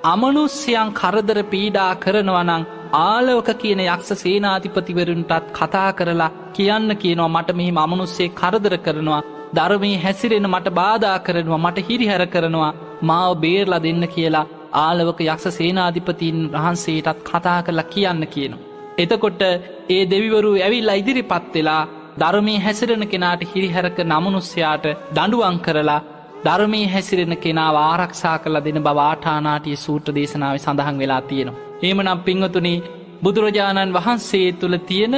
අමනුෂ්‍යයන් කරදර පීඩා කරනවා නම් ආලවක කියන යක්ෂ සේනාධිපතිවරුන්ටත් කතා කරලා කියන්න කියනවා මට මෙහිම අමනුෂ්‍යයෙක් කරදර කරනවා ධර්මයේ හැසිරෙන මට බාධා කරනවා මට හිරිහැර කරනවා මාව බේරලා දෙන්න කියලා ආලවක යක්ෂ සේනාධිපතීන් වහන්සේටත් කතා කරලා කියන්න කියනවා. එතකොට ඒ දෙවිවරු ඇවිල්ලා ඉදිරිපත් වෙලා ධර්මයේ හැසිරෙන කෙනාට හිරිහැර කරන අමනුෂ්‍යයාට දඬුවම් කරලා ධර්මයේ හැසිරෙන කෙනාව ආරක්ෂා කරලා දෙන බව ආටානාටිය සූත්‍ර දේශනාවේ සඳහන් වෙලා තියෙනවා. එහෙමනම් පින්වතුනි බුදුරජාණන් වහන්සේ තුල තියෙන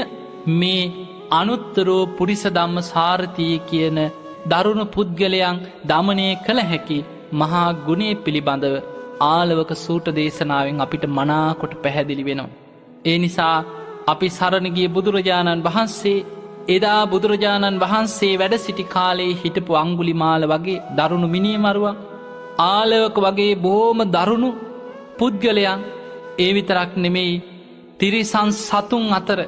මේ අනුත්තරෝ පුරිස ධම්ම සාරථී කියන දරුණු පුද්ගලයන් දමනය කළ හැකි මහා ගුණය පිළිබඳව ආලවක සූත්‍ර දේශනාවෙන් අපිට මනාකොට පැහැදිලි වෙනවා. ඒ නිසා අපි සරණ ගිය බුදුරජාණන් වහන්සේ එදා බුදුරජාණන් වහන්සේ වැඩ සිටි කාලේ හිටපු අංගුලිමාල වගේ දරුණු මිනිමරුවා ආලවක වගේ බොහොම දරුණු පුද්ගලයන් ඒ විතරක් නෙමෙයි තිරිසන් සතුන් අතර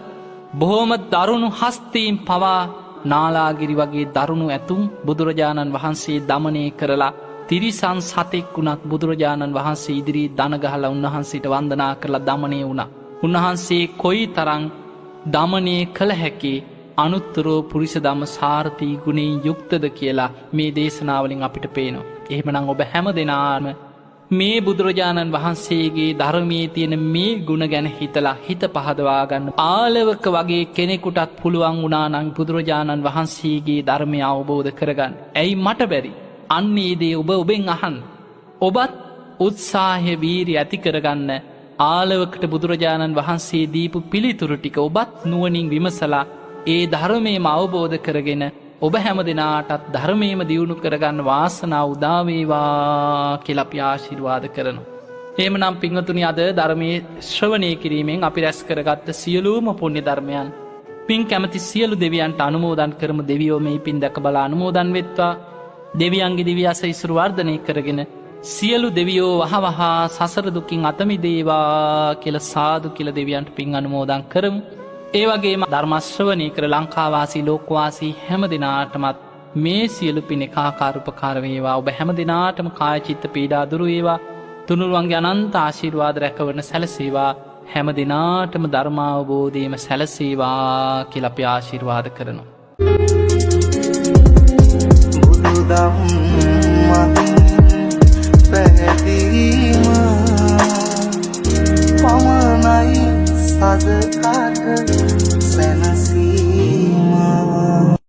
බොහොම දරුණු හස්තීන් පවා නාලාගිරි වගේ දරුණු ඇතුම් බුදුරජාණන් වහන්සේ දමනය කරලා තිරිසන් සතෙක් වුණත් බුදුරජාණන් වහන්සේ ඉදිරී දනගහලා උන්වහන්සේට වන්දනා කරලා දමනය වුණා. උන්වහන්සේ කොයි තරං දමනය කළ හැකි අනුත්තරෝ පුරිස ධම්ම සාරථී ගුණයෙන් යුක්තද කියලා මේ දේශනාවලින් අපිට පේනවා. එහෙමනම් ඔබ හැම දෙනාම මේ බුදුරජාණන් වහන්සේගේ ධර්මයේ තියෙන මේ ගුණ ගැන හිතලා හිත පහදවා ගන්න. ආලවක වගේ කෙනෙකුටත් පුළුවන් වුණා නම් බුදුරජාණන් වහන්සේගේ ධර්මය අවබෝධ කරගන්න. ඇයි මට බැරි? අන්නේ දේ ඔබ ඔබෙන් අහන්න. ඔබත් උත්සාහය වීරිය ඇති කරගන්න. ආලවකට බුදුරජාණන් වහන්සේ දීපු පිළිතුරු ටික ඔබත් නුවණින් විමසලා ඒ ධර්මයේම අවබෝධ කරගෙන ඔබ හැම දෙනාටත් ධර්මයේම දියුණු කරගන්න වාසනාව උදා වේවා කියලා අපි ආශිර්වාද කරනවා. එහෙමනම් පින්වතුනි අද ධර්මයේ ශ්‍රවණය කිරීමෙන් අපි රැස් කරගත්ත සියලුම පුණ්‍ය ධර්මයන් පින් කැමති සියලු දෙවියන්ට අනුමෝදන් කරමු. දෙවියෝ මේ පින් දැක බලා අනුමෝදන් වෙත්වා. දෙවියන්ගේ දිව්‍ය ආශිර්වාද වර්ධනය කරගෙන සියලු දෙවියෝ වහවහ සසර දුකින් අත මිදේවා කියලා සාදු කියලා දෙවියන්ට පින් අනුමෝදන් කරමු. ඒ වගේම ධර්ම ශ්‍රවණය කර ලංකාවාසී ලෝකවාසී හැම දිනාටමත් මේ සියලු පින් එකාකාර උපකාර වේවා. ඔබ හැම දිනාටම කාය චිත්ත පීඩා දුරු වේවා. තුනුරුවන්ගේ අනන්ත ආශිර්වාද රැකවරණ සැලසේවා. හැම දිනාටම ධර්මාවබෝධයම සැලසේවා කියලා අපි ආශිර්වාද කරනවා. බුදුදම් පැහැදීම පමණයි සදකාට සැන